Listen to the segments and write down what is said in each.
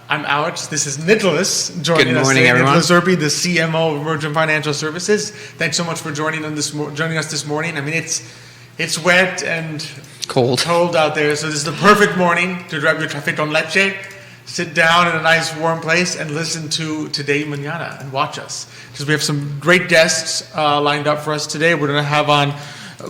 I'm Alex. This is Nickolas joining us today. Good morning, everyone. Nickolas Urpí, the CMO of Emergent Financial Services. Thanks so much for joining us this morning. I mean, it's wet and cold out there, so this is the perfect morning to grab your café con leche, sit down in a nice warm place, and listen to Today Mañana and watch us. Because we have some great guests lined up for us today. We're going to have on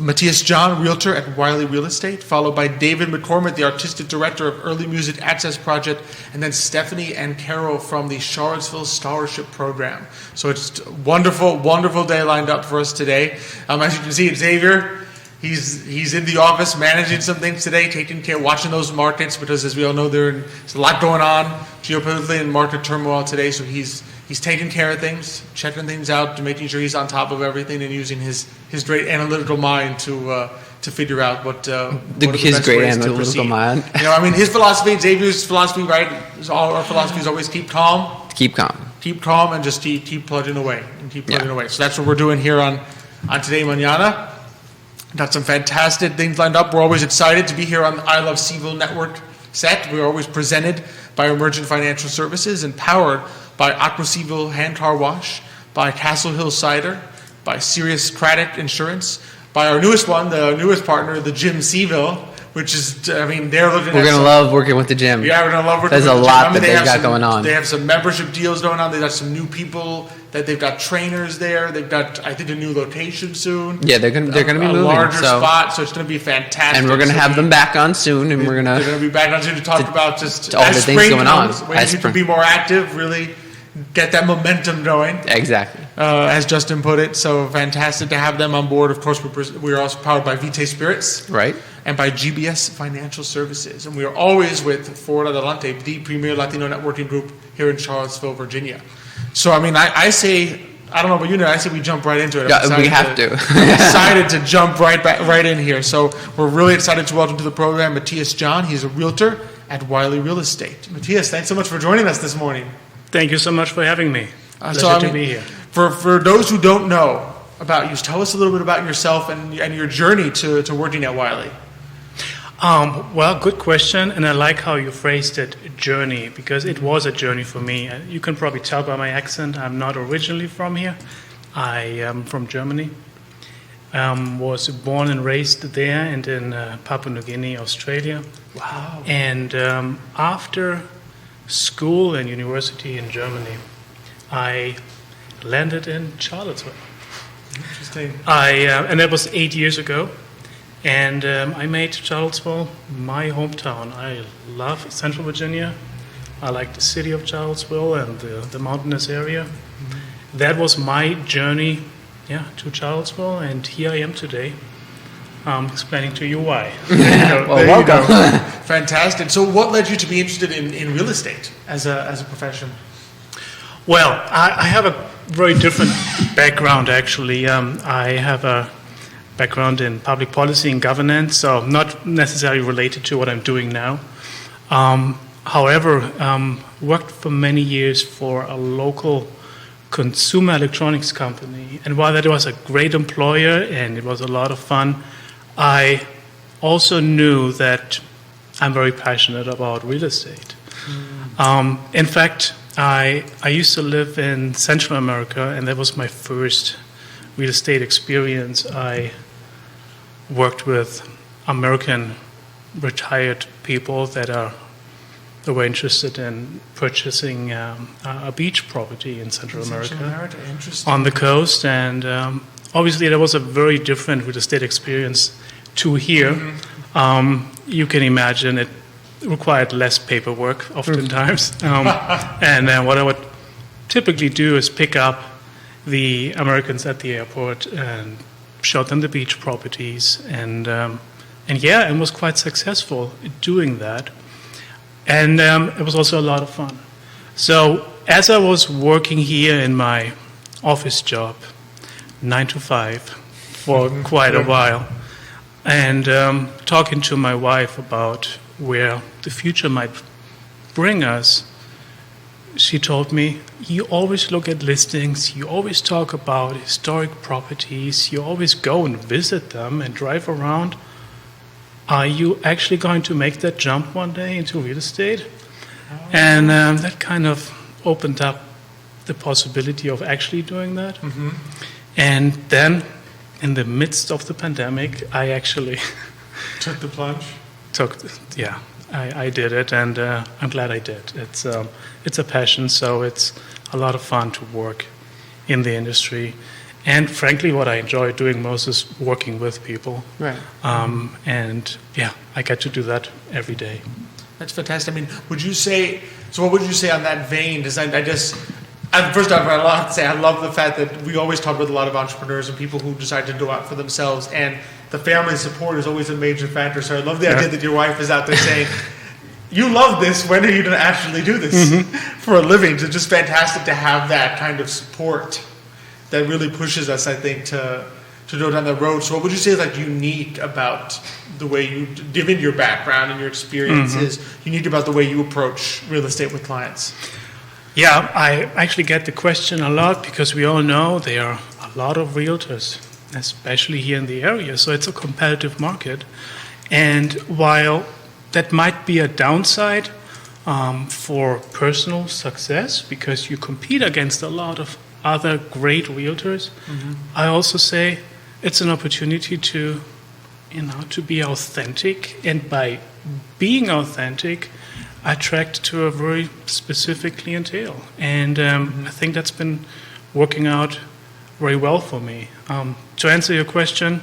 Matthias John, Realtor at Wiley Real Estate, followed by David McCormick, the Artistic Director of Early Music Access Project, and then Stephanie and Carol from the Charlottesville Scholarship Program. So it's a wonderful, wonderful day lined up for us today. As you can see, Xavier, he's in the office managing some things today, taking care, watching those markets, because as we all know, there's a lot going on geopolitically and market turmoil today, so he's taking care of things, checking things out, making sure he's on top of everything, and using his great analytical mind to figure out what his great analytical mind. You know, I mean, his philosophy, Xavier's philosophy, right? All our philosophy is always keep calm, and just keep plugging away away. So that's what we're doing here on Today Mañana. Got some fantastic things lined up. We're always excited to be here on the I Love CVille Network set. We're always presented by Emergent Financial Services and powered by Aqua CVille Hand Car Wash, by Castle Hill Cider, by Sirius Craddock Insurance, by our newest one, the newest partner, the Gym CVille, which is, I mean, they're looking We're going to love working with the gym. Yeah, we're going to love working with the gym. There's a lot that they've got going on. They have some membership deals going on. They've got some new people. They've got trainers there. They've got, I think, a new location soon. Yeah, they're going to be moving. A larger spot, so it's going to be fantastic. And we're going to have them back on soon, and they're going to be back on soon to talk about just all the things going on. Ways you can be more active, really get that momentum going. Exactly. As Justin put it, so fantastic to have them on board. Of course, we're also powered by Vitae Spirits. Right. And by GBS Financial Services. And we are always with Adelante, the premier Latino networking group here in Charlottesville, Virginia. So, I mean, I say, I don't know about you, I say we jump right into it. Yeah, we have to. I'm excited to jump right in here. So we're really excited to welcome to the program Matthias John. He's a realtor at Wiley Real Estate. Matthias, thanks so much for joining us this morning. Thank you so much for having me. Pleasure to be here. For those who don't know about you, tell us a little bit about yourself and your journey to working at Wiley. Well, good question, and I like how you phrased it, journey, because it was a journey for me. You can probably tell by my accent, I'm not originally from here. I am from Germany. Was born and raised there and in Papua New Guinea, Australia. Wow. And after school and university in Germany, I landed in Charlottesville. Interesting. And that was 8 years ago. And I made Charlottesville my hometown. I love Central Virginia. I like the city of Charlottesville and the mountainous area. Mm-hmm. That was my journey, to Charlottesville, and here I am today, explaining to you why. There you go. Fantastic. So, what led you to be interested in real estate as a profession? Well, I have a very different background, actually. I have a background in public policy and governance, so not necessarily related to what I'm doing now. However, worked for many years for a local consumer electronics company, and while that was a great employer and it was a lot of fun, I also knew that I'm very passionate about real estate. In fact, I used to live in Central America, and that was my first real estate experience. I worked with American retired people that were interested in purchasing a beach property in Central America on the coast, and obviously that was a very different real estate experience to here. Mm-hmm. You can imagine it required less paperwork oftentimes, and what I would typically do is pick up the Americans at the airport and showed them the beach properties, and was quite successful doing that. And it was also a lot of fun. So as I was working here in my office job, 9 to 5, for quite a while, and talking to my wife about where the future might bring us, she told me, you always look at listings, you always talk about historic properties, you always go and visit them and drive around. Are you actually going to make that jump one day into real estate? And that kind of opened up the possibility of actually doing that. And then, in the midst of the pandemic, I actually Took the plunge? I did it, and I'm glad I did. It's a passion, so it's a lot of fun to work in the industry. And frankly, what I enjoy doing most is working with people. Right. And yeah, I get to do that every day. That's fantastic. I mean, what would you say on that vein? First off, I love to say I love the fact that we always talk with a lot of entrepreneurs and people who decide to go out for themselves, and the family support is always a major factor. So I love the idea that your wife is out there saying, you love this, when are you going to actually do this for a living? It's just fantastic to have that kind of support that really pushes us, I think, to go down that road. So what would you say is like unique about the way you, given your background and your experiences, unique about the way you approach real estate with clients? Yeah, I actually get the question a lot because we all know there are a lot of realtors, especially here in the area. So it's a competitive market. And while that might be a downside for personal success because you compete against a lot of other great realtors, I also say it's an opportunity to be authentic, and by being authentic, attract to a very specific clientele. And I think that's been working out very well for me. To answer your question,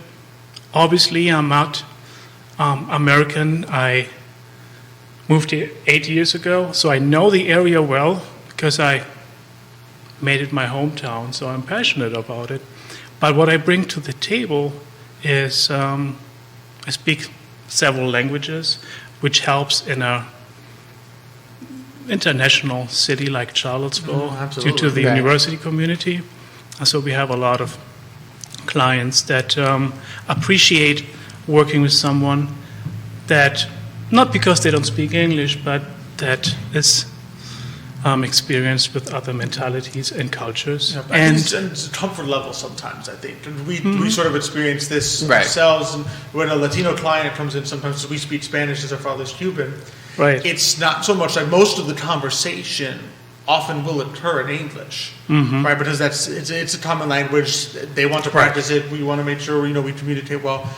obviously I'm not American. I moved here 8 years ago, so I know the area well because I made it my hometown, so I'm passionate about it. But what I bring to the table is I speak several languages, which helps in a international city like Charlottesville due to the university community. So we have a lot of clients that appreciate working with someone that, not because they don't speak English, but that is experienced with other mentalities and cultures. Yeah, and it's a comfort level sometimes, I think. And we sort of experience this ourselves. And when a Latino client comes in, sometimes we speak Spanish as our father's Cuban. Right. It's not so much like most of the conversation often will occur in English, right? Because it's a common language. They want to practice it. We want to make sure we communicate well.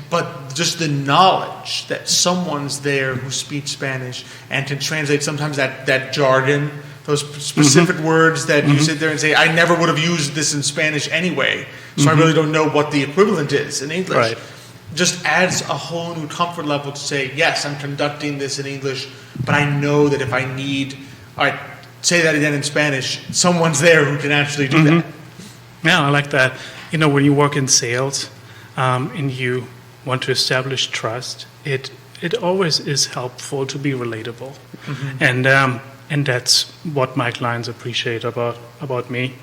But just the knowledge that someone's there who speaks Spanish and can translate sometimes that jargon, those specific words that you sit there and say, I never would have used this in Spanish anyway, so I really don't know what the equivalent is in English. Right. Just adds a whole new comfort level to say, yes, I'm conducting this in English, but I know that if I need, all right, say that again in Spanish, someone's there who can actually do that. Yeah, I like that. When you work in sales and you want to establish trust, it always is helpful to be relatable. And that's what my clients appreciate about me,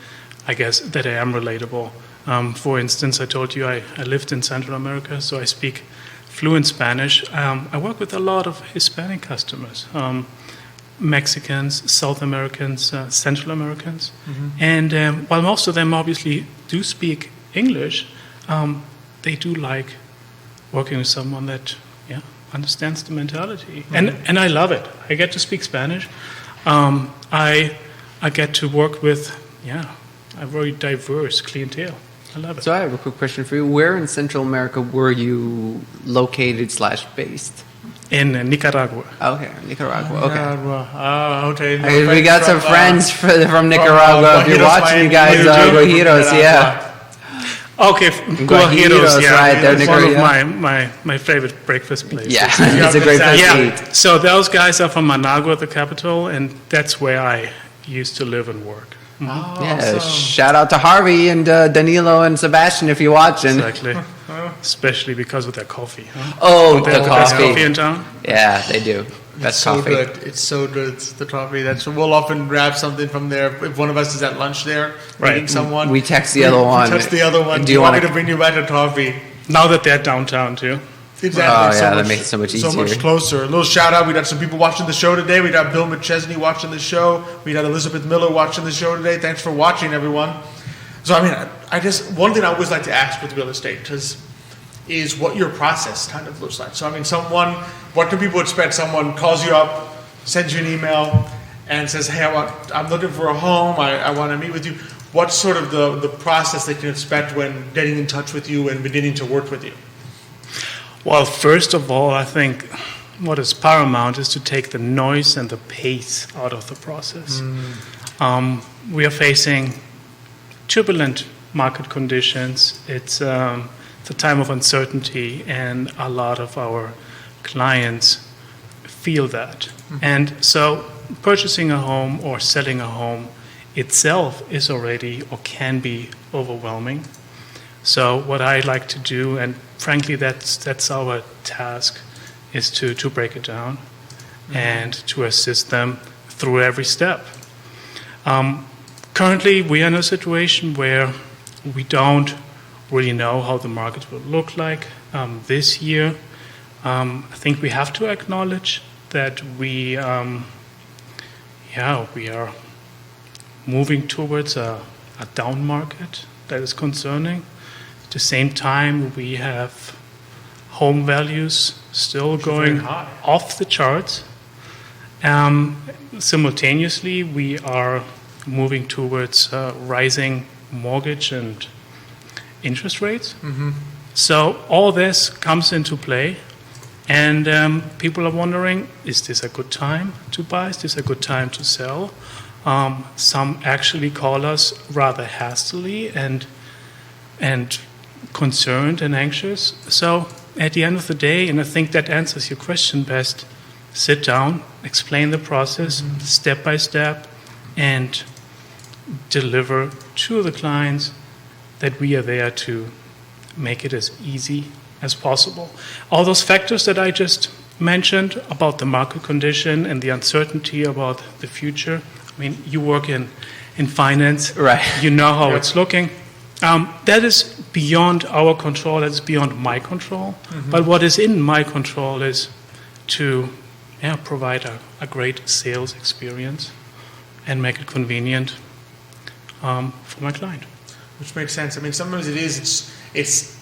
I guess, that I am relatable. For instance, I told you I lived in Central America, so I speak fluent Spanish. I work with a lot of Hispanic customers, Mexicans, South Americans, Central Americans. And while most of them obviously do speak English, they do like working with someone that understands the mentality. And I love it. I get to speak Spanish. I get to work with a very diverse clientele. I love it. So I have a quick question for you. Where in Central America were you located / based? In Nicaragua. Okay, Nicaragua. Okay. Okay. We got some friends from Nicaragua. If you're watching, you guys, Guajiros, Okay, Guajiros, right there, it's one of my favorite breakfast places. Yeah, it's a great place to eat. So those guys are from Managua, the capital, and that's where I used to live and work. Awesome. Shout out to Harvey and Danilo and Sebastian if you're watching. Exactly. Especially because of their coffee. Oh, the best coffee. Coffee in town? Yeah, they do. Best coffee. Good. It's so good. It's the coffee. We'll often grab something from there. If one of us is at lunch there, meeting someone, we text the other one. We text the other one. Do you want me to bring you back a coffee? Now that they're downtown too. Exactly. That makes it so much easier. So much closer. A little shout out. We got some people watching the show today. We got Bill McChesney watching the show. We got Elizabeth Miller watching the show today. Thanks for watching, everyone. So, I guess one thing I always like to ask with real estate is what your process kind of looks like. So, what can people expect? Someone calls you up, sends you an email and says, hey, I'm looking for a home, I want to meet with you. What's sort of the process they can expect when getting in touch with you and beginning to work with you? Well, first of all, I think what is paramount is to take the noise and the pace out of the process. We are facing turbulent market conditions. It's a time of uncertainty, and a lot of our clients feel that. And so purchasing a home or selling a home itself is already or can be overwhelming. So what I like to do, and frankly that's our task, is to break it down and to assist them through every step. Currently we are in a situation where we don't really know how the market will look like this year. I think we have to acknowledge that we are moving towards a down market that is concerning. At the same time, we have home values still going off the charts. Simultaneously, we are moving towards rising mortgage and interest rates. So all this comes into play. And people are wondering, is this a good time to buy? Is this a good time to sell? Some actually call us rather hastily and concerned and anxious. So at the end of the day, and I think that answers your question best, sit down, explain the process step by step, and deliver to the clients that we are there to make it as easy as possible. All those factors that I just mentioned about the market condition and the uncertainty about the future. I mean, you work in finance, right? You know how it's looking. That is beyond our control. That is beyond my control. But what is in my control is to provide a great sales experience and make it convenient for my client. Which makes sense. I mean, sometimes it's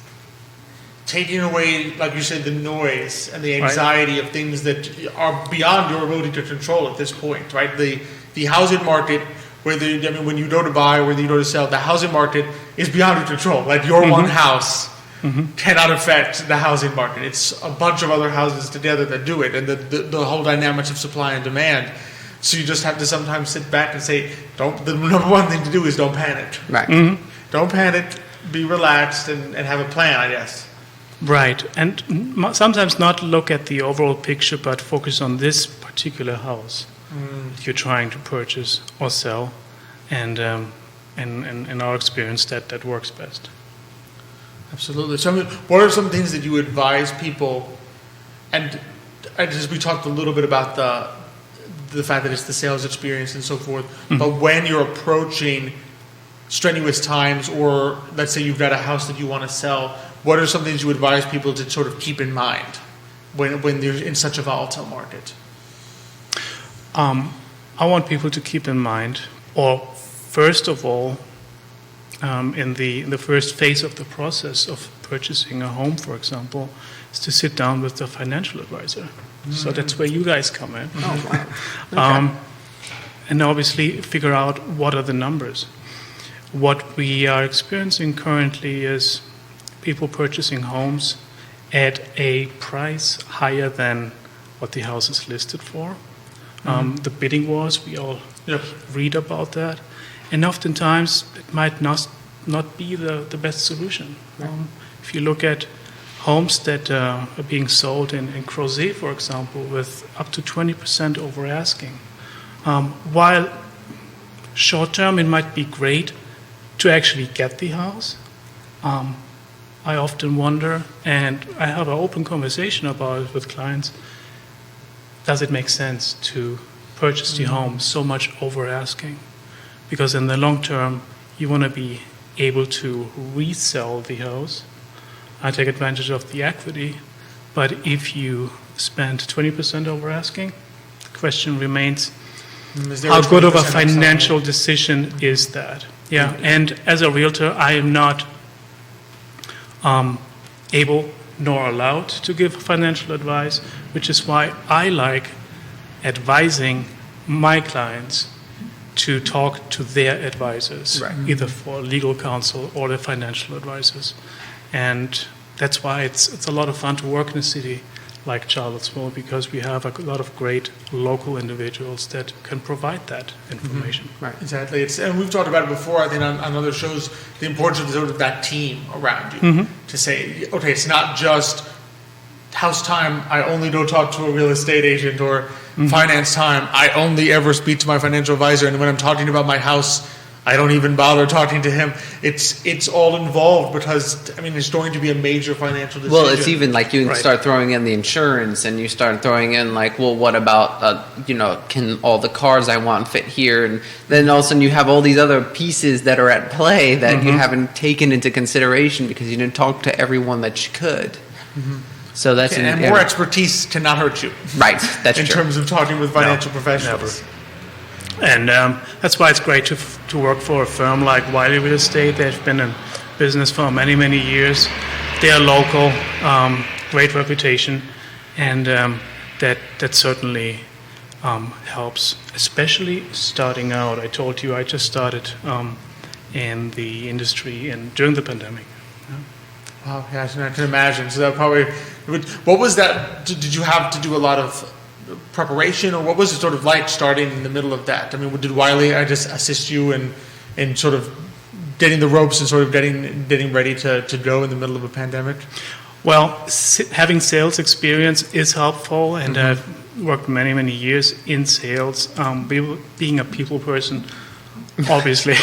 taking away, like you said, the noise and the anxiety of things that are beyond your ability to control at this point, right? The housing market, when you go to buy or whether you go to sell, the housing market is beyond your control. Like your one house cannot affect the housing market. It's a bunch of other houses together that do it, and the whole dynamics of supply and demand. So you just have to sometimes sit back and say, the number one thing to do is don't panic. Right. Don't panic, be relaxed, and have a plan, I guess. Right, and sometimes not look at the overall picture, but focus on this particular house that you're trying to purchase or sell, and in our experience, that works best. Absolutely. So, what are some things that you advise people? And as we talked a little bit about the fact that it's the sales experience and so forth, but when you're approaching strenuous times, or let's say you've got a house that you want to sell, what are some things you advise people to sort of keep in mind when they're in such a volatile market? I want people to keep in mind, or first of all, in the first phase of the process of purchasing a home, for example, is to sit down with the financial advisor. So that's where you guys come in. Oh, wow. Okay. And obviously figure out what are the numbers. What we are experiencing currently is people purchasing homes at a price higher than what the house is listed for. The bidding wars, we all read about that. And oftentimes, it might not be the best solution. If you look at homes that are being sold in Crozet, for example, with up to 20% over asking, while short-term it might be great to actually get the house, I often wonder, and I have an open conversation about it with clients, does it make sense to purchase the home so much over asking? Because in the long term, you want to be able to resell the house. I take advantage of the equity, but if you spend 20% over asking, the question remains, how good of a financial decision is that? Yeah, and as a realtor, I am not able nor allowed to give financial advice, which is why I like advising my clients to talk to their advisors, either for legal counsel or the financial advisors. And that's why it's a lot of fun to work in a city like Charlottesville, because we have a lot of great local individuals that can provide that information. Right, exactly. And we've talked about it before, I think, on other shows, the importance of sort of that team around you to say, okay, it's not just house time, I only go talk to a real estate agent, or finance time, I only ever speak to my financial advisor, and when I'm talking about my house, I don't even bother talking to him. It's all involved because, I mean, it's going to be a major financial decision. Well, it's even like you start throwing in the insurance, and you start throwing in like, well, what about, can all the cars I want fit here? And then all of a sudden you have all these other pieces that are at play that you haven't taken into consideration because you didn't talk to everyone that you could. So that's and more expertise cannot hurt you. Right, that's in true. terms of talking with financial professionals. Never. And that's why it's great to work for a firm like Wiley Real Estate. They've been in business for many, many years. They are local, great reputation, and that certainly helps, especially starting out. I told you I just started in the industry during the pandemic. Wow, yeah, I can imagine. So that probably, what was that? Did you have to do a lot of preparation, or what was it sort of like starting in the middle of that? I mean, did Wiley just assist you in sort of getting the ropes and sort of getting ready to go in the middle of a pandemic? Well, having sales experience is helpful, and I've worked many, many years in sales. Being a people person, obviously,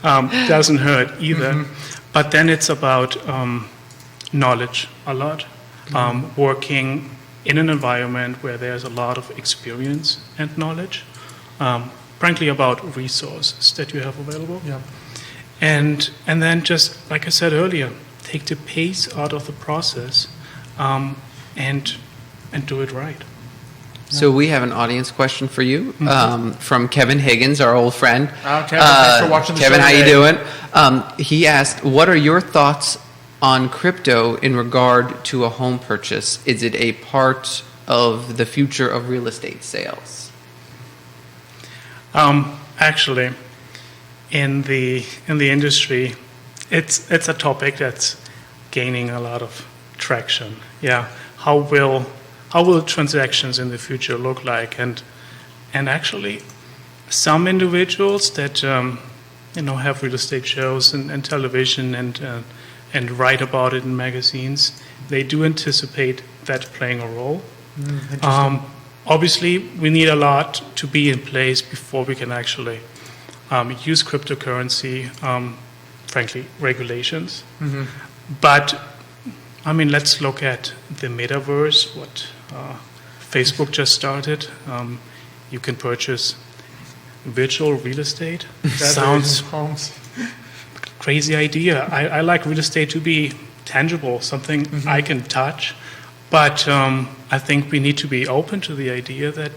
doesn't hurt either. But then it's about knowledge a lot, working in an environment where there's a lot of experience and knowledge, frankly about resources that you have available. Yeah. And then just, like I said earlier, take the pace out of the process and do it right. So we have an audience question for you from Kevin Higgins, our old friend. Kevin, thanks for watching the Kevin, show how today. you doing? He asked, what are your thoughts on crypto in regard to a home purchase? Is it a part of the future of real estate sales? Actually, in the industry, it's a topic that's gaining a lot of traction. Yeah, how will transactions in the future look like? And actually, some individuals that have real estate shows and television and write about it in magazines, they do anticipate that playing a role. Obviously, we need a lot to be in place before we can actually use cryptocurrency, frankly, regulations. But, I mean, let's look at the metaverse, what Facebook just started. You can purchase virtual real estate. Sounds crazy idea. I like real estate to be tangible, something I can touch. But I think we need to be open to the idea that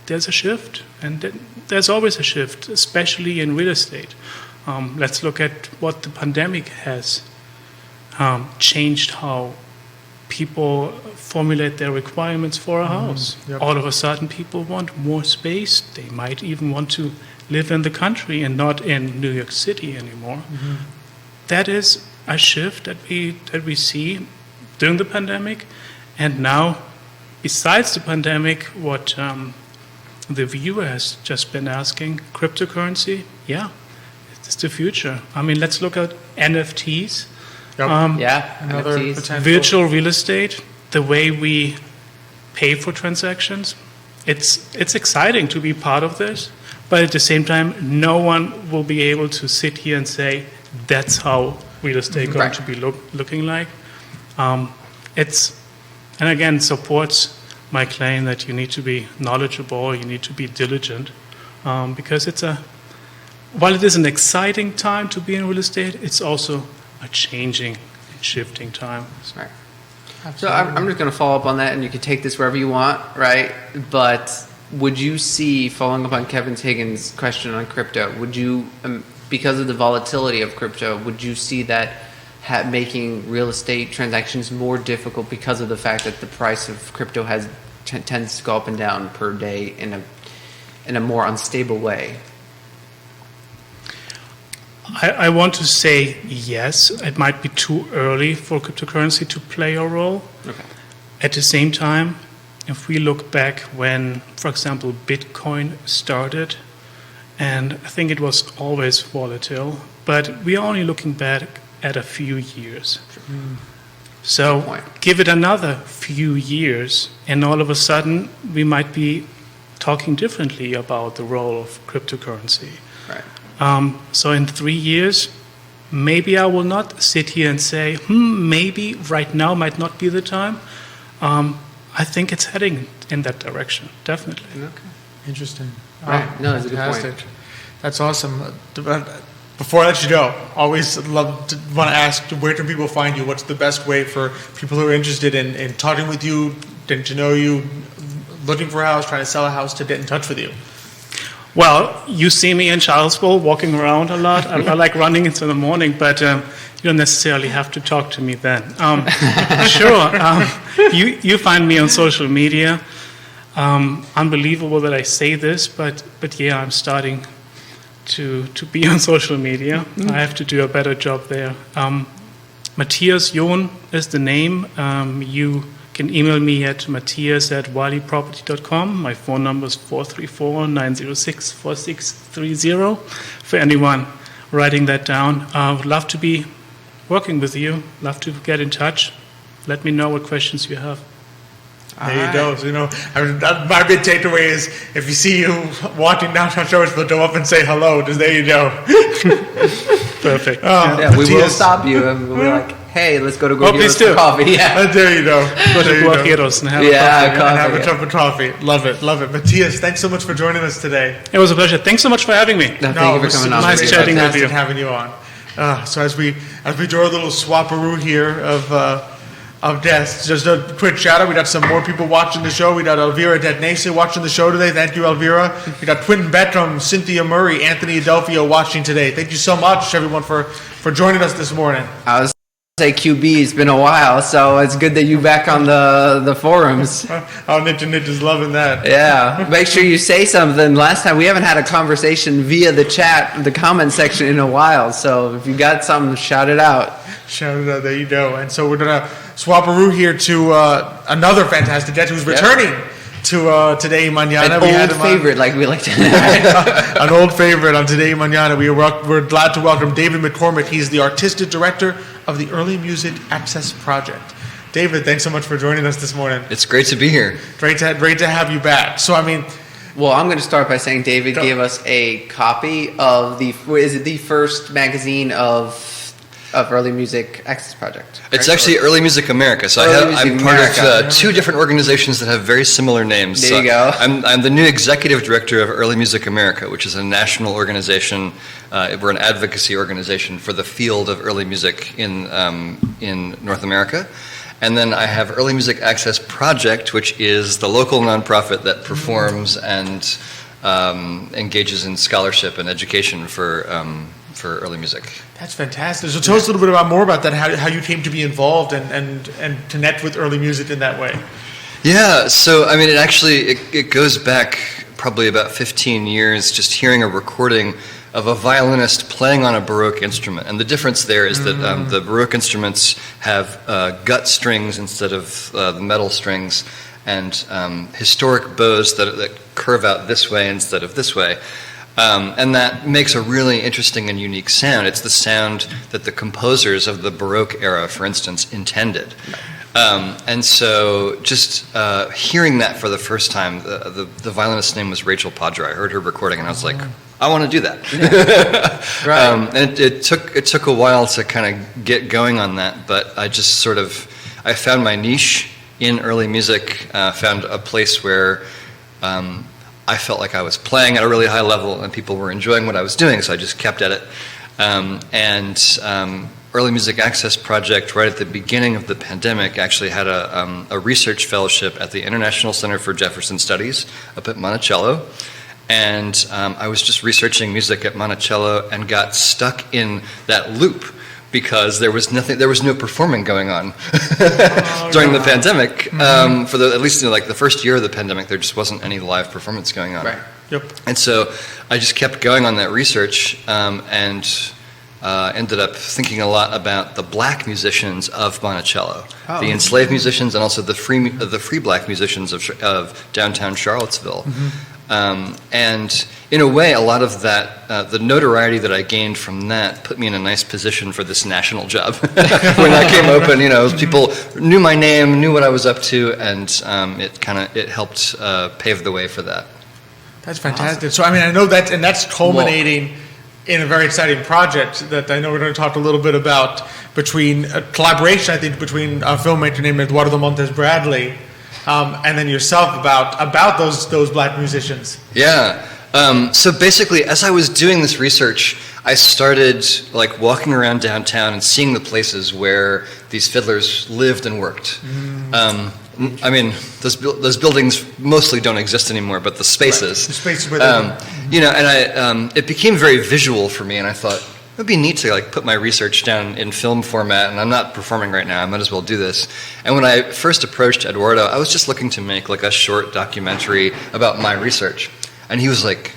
there's a shift, and there's always a shift, especially in real estate. Let's look at what the pandemic has changed how people formulate their requirements for a house. All of a sudden, people want more space. They might even want to live in the country and not in New York City anymore. That is a shift that we see during the pandemic. And now, besides the pandemic, what the viewer has just been asking, cryptocurrency, it's the future. I mean, let's look at NFTs. Another NFTs. potential. Virtual real estate, the way we pay for transactions. It's exciting to be part of this, but at the same time, no one will be able to sit here and say, that's how real estate going to be looking like. And again, supports my claim that you need to be knowledgeable, you need to be diligent, because while it is an exciting time to be in real estate, it's also a changing and shifting time. Right. So I'm just going to follow up on that, and you can take this wherever you want, right? But would you see, following up on Kevin Higgins' question on crypto, would you, because of the volatility of crypto, would you see that making real estate transactions more difficult because of the fact that the price of crypto has tends to go up and down per day in a more unstable way? I want to say yes. It might be too early for cryptocurrency to play a role. Okay. At the same time, if we look back when, for example, Bitcoin started, and I think it was always volatile, but we are only looking back at a few years. So give it another few years, and all of a sudden we might be talking differently about the role of cryptocurrency. Right. So in 3 years, maybe I will not sit here and say, maybe right now might not be the time. I think it's heading in that direction, definitely. Okay. Interesting. Right. No, that's a good point. That's awesome. Before I let you go, always want to ask, where can people find you? What's the best way for people who are interested in talking with you, getting to know you, looking for a house, trying to sell a house, to get in touch with you? Well, you see me in Charlottesville walking around a lot. I like running in the morning, but you don't necessarily have to talk to me then. Sure. You find me on social media. Unbelievable that I say this, but yeah, I'm starting to be on social media. I have to do a better job there. Matthias John is the name. You can email me at matthias@wileyproperty.com. My phone number is 434-906-4630 for anyone writing that down. I would love to be working with you. Love to get in touch. Let me know what questions you have. There you go. So, my big takeaway is, if you see you walking downtown Charlottesville, go up and say hello. Just there you go. Perfect. Yeah, we will stop you and we'll be like, hey, let's go please for coffee. Yeah. There you go. Go to Guajiros and have a cup of coffee. Love it. Matthias, thanks so much for joining us today. It was a pleasure. Thanks so much for having me. Thank you for coming on. Nice chatting with you. Having you on. So as we draw a little swaparoo here of deaths, just a quick shout out. We got some more people watching the show. We got Elvira Detnase watching the show today. Thank you, Elvira. We got Quentin Beckham, Cynthia Murray, Anthony Adelphio watching today. Thank you so much, everyone, for joining us this morning. I was say QB, it's been a while, so it's good that you're back on the forums. Nitch is loving that. Yeah, make sure you say something. Last time we haven't had a conversation via the chat, the comment section in a while, so if you got something, shout it out. Shout it out, there you go. And so we're going to swaparoo here to another fantastic guest who's returning to Today Mañana. An old favorite, like we like to An old favorite on Today Mañana. We're glad to welcome David McCormick. He's the Artistic Director of the Early Music Access Project. David, thanks so much for joining us this morning. It's great to be here. Great to have you back. So, well, I'm going to start by saying David gave us a copy of the first magazine of Early Music Access Project. Right? It's actually Early Music America. So I'm part of two different organizations that have very similar names. There you go. I'm the new executive director of Early Music America, which is a national organization. We're an advocacy organization for the field of early music in North America. And then I have Early Music Access Project, which is the local nonprofit that performs and engages in scholarship and education for early music. That's fantastic. So tell us a little bit more about that, how you came to be involved and connect with early music in that way. Yeah, so it goes back probably about 15 years, just hearing a recording of a violinist playing on a Baroque instrument. And the difference there is that the Baroque instruments have gut strings instead of the metal strings, and historic bows that curve out this way instead of this way. And that makes a really interesting and unique sound. It's the sound that the composers of the Baroque era, for instance, intended. And so just hearing that for the first time, the violinist's name was Rachel Padra. I heard her recording and I was like, I want to do that. Right. And it took a while to kind of get going on that, but I just I found my niche in early music, found a place where I felt like I was playing at a really high level and people were enjoying what I was doing, so I just kept at it. Early Music Access Project, right at the beginning of the pandemic, actually had a research fellowship at the International Center for Jefferson Studies up at Monticello. And I was just researching music at Monticello and got stuck in that loop because there was no performing going on during the pandemic. For at least like the first year of the pandemic, there just wasn't any live performance going on. Right. Yep. And so I just kept going on that research and ended up thinking a lot about the black musicians of Monticello, the enslaved musicians, and also the free black musicians of downtown Charlottesville. And in a way, a lot of that, the notoriety that I gained from that put me in a nice position for this national job. When that came open, people knew my name, knew what I was up to, and it helped pave the way for that. That's fantastic. Awesome. So, I know that's culminating in a very exciting project that I know we're going to talk a little bit about, between a collaboration, I think, between a filmmaker named Eduardo Montes Bradley and then yourself about those black musicians. Yeah. So basically, as I was doing this research, I started like walking around downtown and seeing the places where these fiddlers lived and worked. Those buildings mostly don't exist anymore, but the spaces. Right. The spaces where they it became very visual for me, and I thought it would be neat to like put my research down in film format, and I'm not performing right now, I might as well do this. And when I first approached Eduardo, I was just looking to make like a short documentary about my research. And he was like,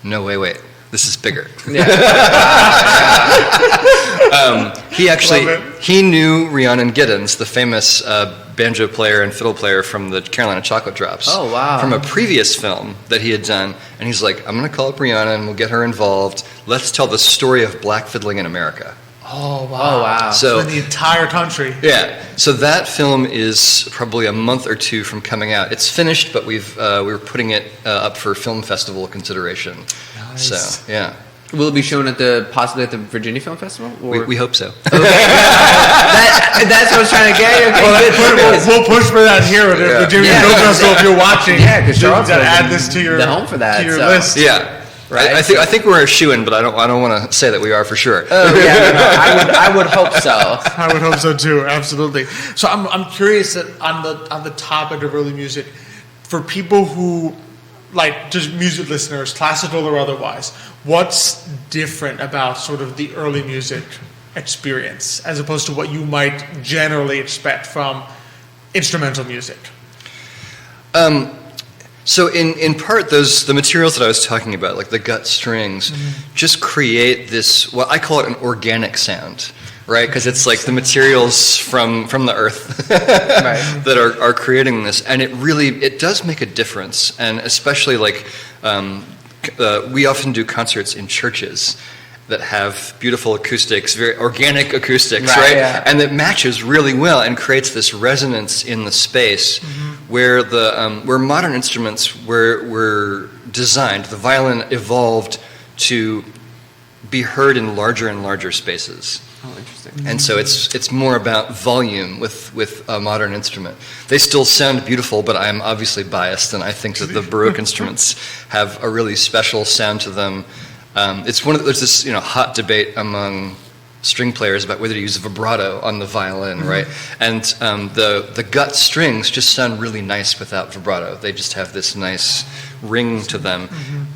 no, wait, this is bigger. He knew Rhiannon Giddens, the famous banjo player and fiddle player from the Carolina Chocolate Drops. Oh, wow. From a previous film that he had done. And he's like, I'm going to call up Rhiannon, we'll get her involved. Let's tell the story of black fiddling in America. Oh, wow. Oh, wow. So in the entire country. Yeah. So that film is probably a month or two from coming out. It's finished, but we're putting it up for film festival consideration. Nice. So, yeah. Will it be shown possibly at the Virginia Film Festival? Or? We hope so. Okay. That's what I was trying to get. Okay, we'll push for that here at the Virginia Film Festival if you're watching. Yeah, because Charlottesville add this to your home for that, list. Yeah. Right. I think we're a shoo-in, but I don't want to say that we are for sure. Oh yeah, I would hope so. I would hope so too. Absolutely. So I'm curious that on the topic of early music, for people who like just music listeners, classical or otherwise, what's different about sort of the early music experience as opposed to what you might generally expect from instrumental music? So in part, the materials that I was talking about, like the gut strings, just create this, what I call it an organic sound, right? Because it's like the materials from the earth that are creating this. And it does make a difference. And especially like, we often do concerts in churches that have beautiful acoustics, very organic acoustics, right? Yeah. And that matches really well and creates this resonance in the space where where modern instruments were designed. The violin evolved to be heard in larger and larger spaces. Oh, interesting. And so it's more about volume with a modern instrument. They still sound beautiful, but I'm obviously biased, and I think that the Baroque instruments have a really special sound to them. There's this hot debate among string players about whether to use vibrato on the violin, right? And the gut strings just sound really nice without vibrato. They just have this nice ring to them.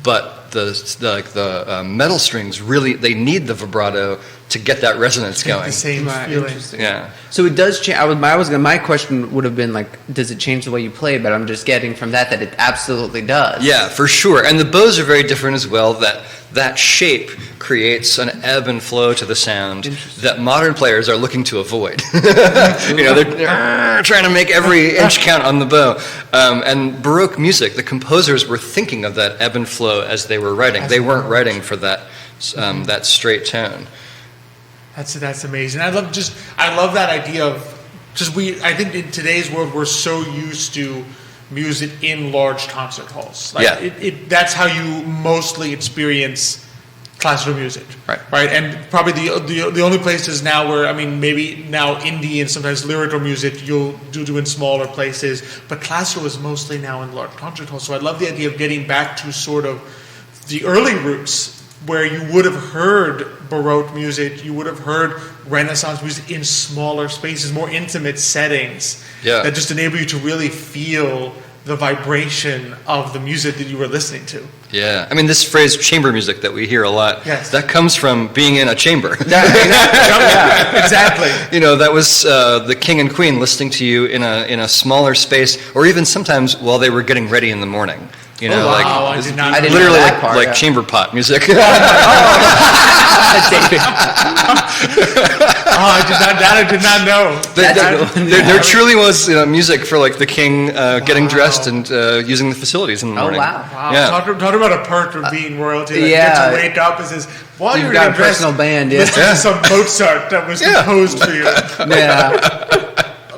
But the metal strings they need the vibrato to get that resonance going. The same feeling. Yeah. So it does change. My question would have been like, does it change the way you play? But I'm just getting from that it absolutely does. Yeah, for sure. And the bows are very different as well. That shape creates an ebb and flow to the sound that modern players are looking to avoid. They're trying to make every inch count on the bow. And Baroque music, the composers were thinking of that ebb and flow as they were writing. They weren't writing for that straight tone. That's amazing. I love that idea of I think in today's world we're so used to music in large concert halls. That's how you mostly experience classical music. Right. And probably the only places now where, maybe now indie and sometimes lyrical music you'll do in smaller places, but classical is mostly now in large concert halls. So I love the idea of getting back to sort of the early roots where you would have heard Baroque music, you would have heard Renaissance music in smaller spaces, more intimate settings that just enable you to really feel the vibration of the music that you were listening to. Yeah, I mean, this phrase chamber music that we hear a lot, Yes. that comes from being in a chamber. Yeah, exactly. You know, that was the king and queen listening to you in a smaller space, or even sometimes while they were getting ready in the morning. You know, wow. like I did not know literally that part, like yeah. chamber pot music. Oh, I did not know. There truly was music for like the king getting dressed and using the facilities in the morning. wow. Wow. Yeah. Talk about a perk of being royalty. Like, Yeah. You get to wake up and says, while You've you're got a getting dressed, personal band, yeah. listen to some Mozart that was composed for you. Yeah.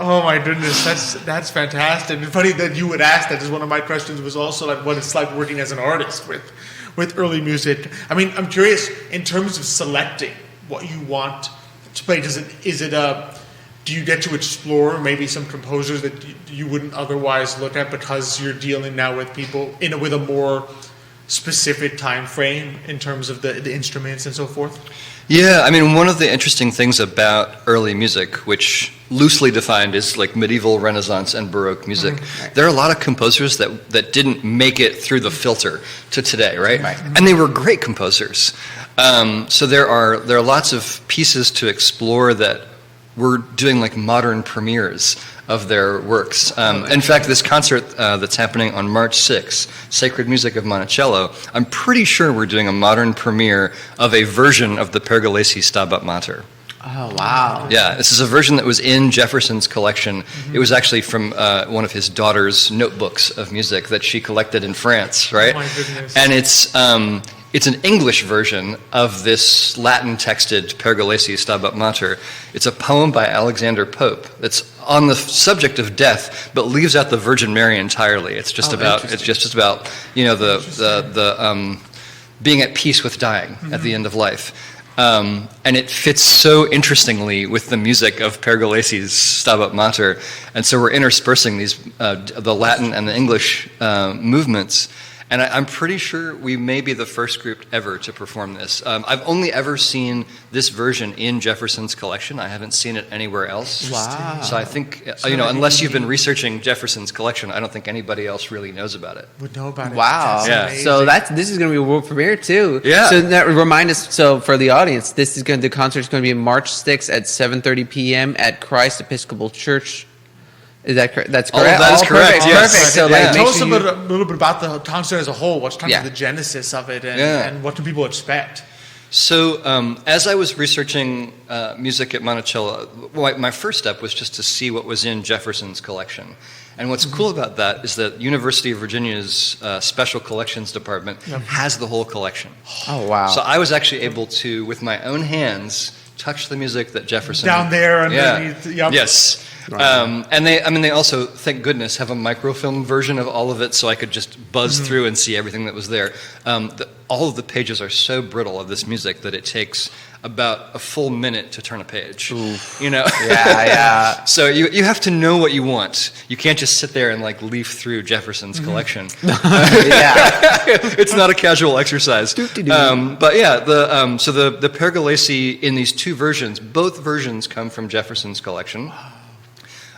Oh my goodness, that's fantastic. It's funny that you would ask that. Because one of my questions was also like what it's like working as an artist with early music. I mean, I'm curious in terms of selecting what you want to play. Do you get to explore maybe some composers that you wouldn't otherwise look at because you're dealing now with people with a more specific time frame in terms of the instruments and so forth? Yeah, I mean, one of the interesting things about early music, which loosely defined is like medieval, Renaissance, and Baroque music, there are a lot of composers that didn't make it through the filter to today, right? And they were great composers. So there are lots of pieces to explore that we're doing like modern premieres of their works. In fact, this concert that's happening on March 6th, Sacred Music of Monticello, I'm pretty sure we're doing a modern premiere of a version of the Pergolesi Stabat Mater. Oh, wow. Yeah, this is a version that was in Jefferson's collection. It was actually from one of his daughter's notebooks of music that she collected in France, right? Oh my goodness. And it's an English version of this Latin-texted Pergolesi Stabat Mater. It's a poem by Alexander Pope that's on the subject of death, but leaves out the Virgin Mary entirely. It's just about you know the being at peace with dying at the end of life. And it fits so interestingly with the music of Pergolesi's Stabat Mater, and so we're interspersing these the Latin and the English movements. And I'm pretty sure we may be the first group ever to perform this. I've only ever seen this version in Jefferson's collection. I haven't seen it anywhere else. Wow. So I think, unless you've been researching Jefferson's collection, I don't think anybody else really knows about it. Would know about it. Wow. That's Yeah. amazing. So this is going to be a world premiere too. Yeah. So that remind us. So for the audience, the concert is going to be March 6th at 7:30 p.m. at Christ Episcopal Church. Is that correct? That's All of correct. that is correct, Perfect. yes. Perfect. So Yeah. like, Tell make us sure a little bit about the concert as a whole. What's kind of Yeah. the genesis of it, Yeah. and what do people expect? So as I was researching music at Monticello, my first step was just to see what was in Jefferson's collection. And what's cool about that is that University of Virginia's Special Collections Department has the whole collection. Oh wow. So I was actually able to, with my own hands, touch the music that Jefferson Down there underneath. Yep. Yes. And they also, thank goodness, have a microfilm version of all of it, so I could just buzz through and see everything that was there. All of the pages are so brittle of this music that it takes about a full minute to turn a page. Oof. You know? Yeah. So you have to know what you want. You can't just sit there and like leaf through Jefferson's collection. Yeah. It's not a casual exercise. But yeah, the Pergolesi in these two versions, both versions come from Jefferson's collection.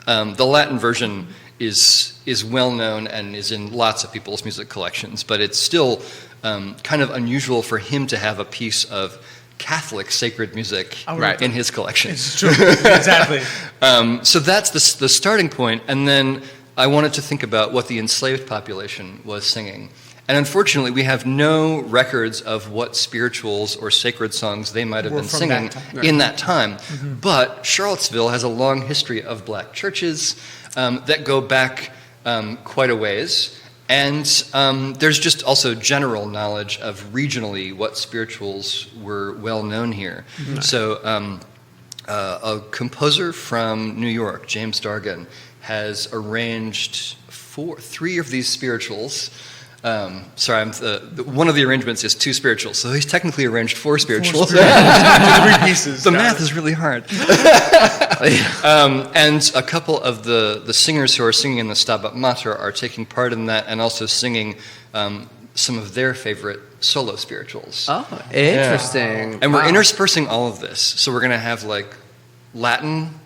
The Latin version is well known and is in lots of people's music collections, but it's still kind of unusual for him to have a piece of Catholic sacred music in his collection. It's true. Exactly. So that's the starting point, and then I wanted to think about what the enslaved population was singing. And unfortunately, we have no records of what spirituals or sacred songs they might have been from singing that time. in that time. But Charlottesville has a long history of black churches that go back quite a ways. And there's just also general knowledge of regionally what spirituals were well known here. So a composer from New York, James Dargan, has arranged three of these spirituals. One of the arrangements is two spirituals, so he's technically arranged four spirituals. 3 pieces. The math is really hard. And a couple of the singers who are singing in the Stabat Mater are taking part in that and also singing some of their favorite solo spirituals. Oh, interesting. And we're interspersing all of this. So we're going to have like Latin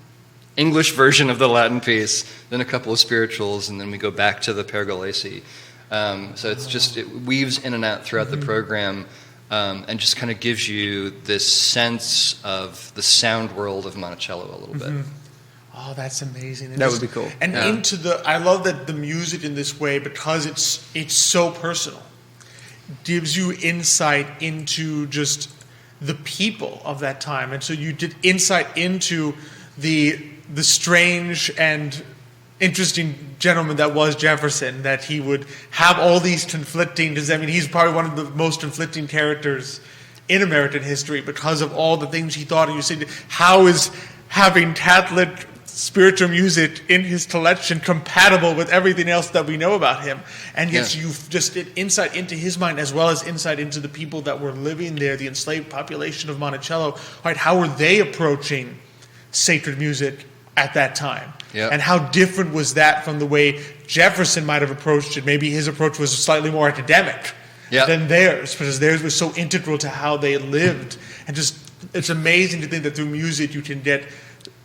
English version of the Latin piece, then a couple of spirituals, and then we go back to the Pergolesi. So it's just, it weaves in and out throughout the program, and just kind of gives you this sense of the sound world of Monticello a little bit. Oh, that's amazing. And That would be cool. And Yeah. I love that the music in this way, because it's so personal, gives you insight into just the people of that time. And so you did insight into the strange and interesting gentleman that was Jefferson, that he would have all these conflicting, I mean, he's probably one of the most conflicting characters in American history because of all the things he thought. And you said, how is having Catholic spiritual music in his collection compatible with everything else that we know about him? And yet you've just did insight into his mind, as well as insight into the people that were living there, the enslaved population of Monticello. Right? How were they approaching sacred music at that time? Yep. And how different was that from the way Jefferson might have approached it? Maybe his approach was slightly more academic than theirs, because theirs was so integral to how they lived. And just, it's amazing to think that through music you can get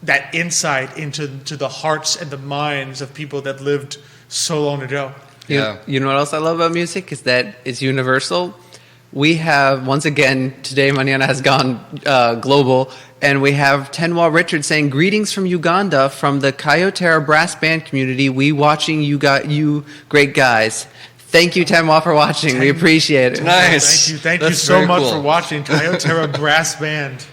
that insight into the hearts and the minds of people that lived so long ago. You know what else I love about music is that it's universal. We have, once again, today Mañana has gone global, and we have Tenwa Richard saying, greetings from Uganda from the Kayotera brass band community. We watching you great guys. Thank you, Tenwa, for watching. We appreciate it. Nice. Thank you so much for watching. Kayotera brass band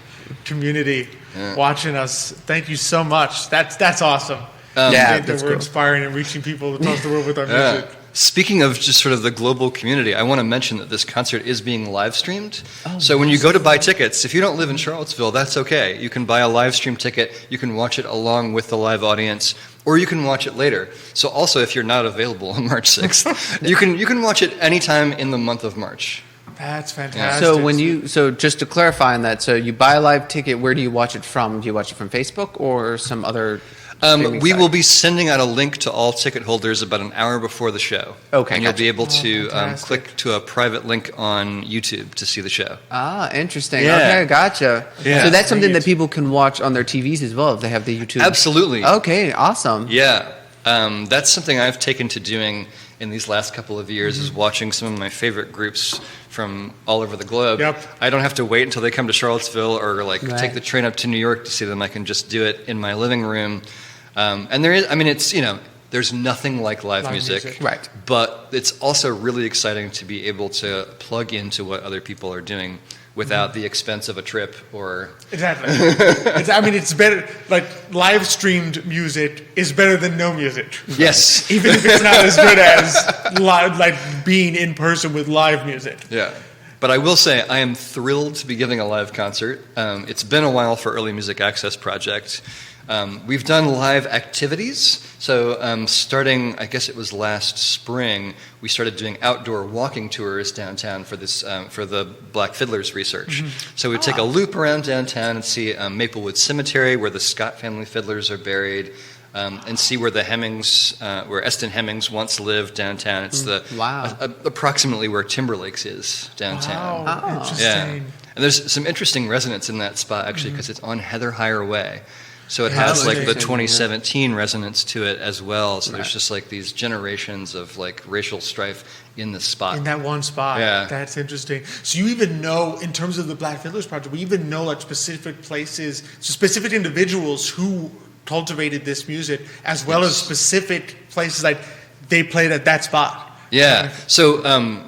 community watching us. Thank you so much. That's awesome. That we're inspiring and reaching people across the world with our music. Speaking of just sort of the global community, I want to mention that this concert is being live streamed. So when you go to buy tickets, if you don't live in Charlottesville, that's okay. You can buy a live stream ticket. You can watch it along with the live audience, or you can watch it later. So also, if you're not available on March 6th, you can watch it anytime in the month of March. That's fantastic. So just to clarify on that, so you buy a live ticket, where do you watch it from? Do you watch it from Facebook or some other? We will be sending out a link to all ticket holders about an hour before the show. Okay, and you'll be able to click to a private link on YouTube to see the show. Ah, interesting. Yeah. Okay, gotcha. Yeah. So that's something that people can watch on their TVs as well if they have the YouTube. Absolutely. Okay, awesome. Yeah, that's something I've taken to doing in these last couple of years, is watching some of my favorite groups from all over the globe. I don't have to wait until they come to Charlottesville or take the train up to New York to see them. I can just do it in my living room. And there is, I mean, it's, there's nothing like live music. Right. But it's also really exciting to be able to plug into what other people are doing without the expense of a trip or... Exactly. It's better, live streamed music is better than no music. Yes. Even if it's not as good as being in person with live music. Yeah. But I will say, I am thrilled to be giving a live concert. It's been a while for Early Music Access Project. We've done live activities. So starting, I guess it was last spring, we started doing outdoor walking tours downtown for this for the Black Fiddlers research. So we'd take a loop around downtown and see Maplewood Cemetery, where the Scott family fiddlers are buried, and see where the Hemmings, where Eston Hemmings once lived downtown. It's approximately where Timberlakes is downtown. Wow, interesting. Yeah. And there's some interesting resonance in that spot, actually, because it's on Heather Higher Way. So it has the 2017 resonance to it as well. So there's just these generations of racial strife in this spot. In that one spot. Yeah. That's interesting. So you even know, in terms of the Black Fiddlers Project, we even know specific places, so specific individuals who cultivated this music, as well as specific places they played at that spot. Yeah. So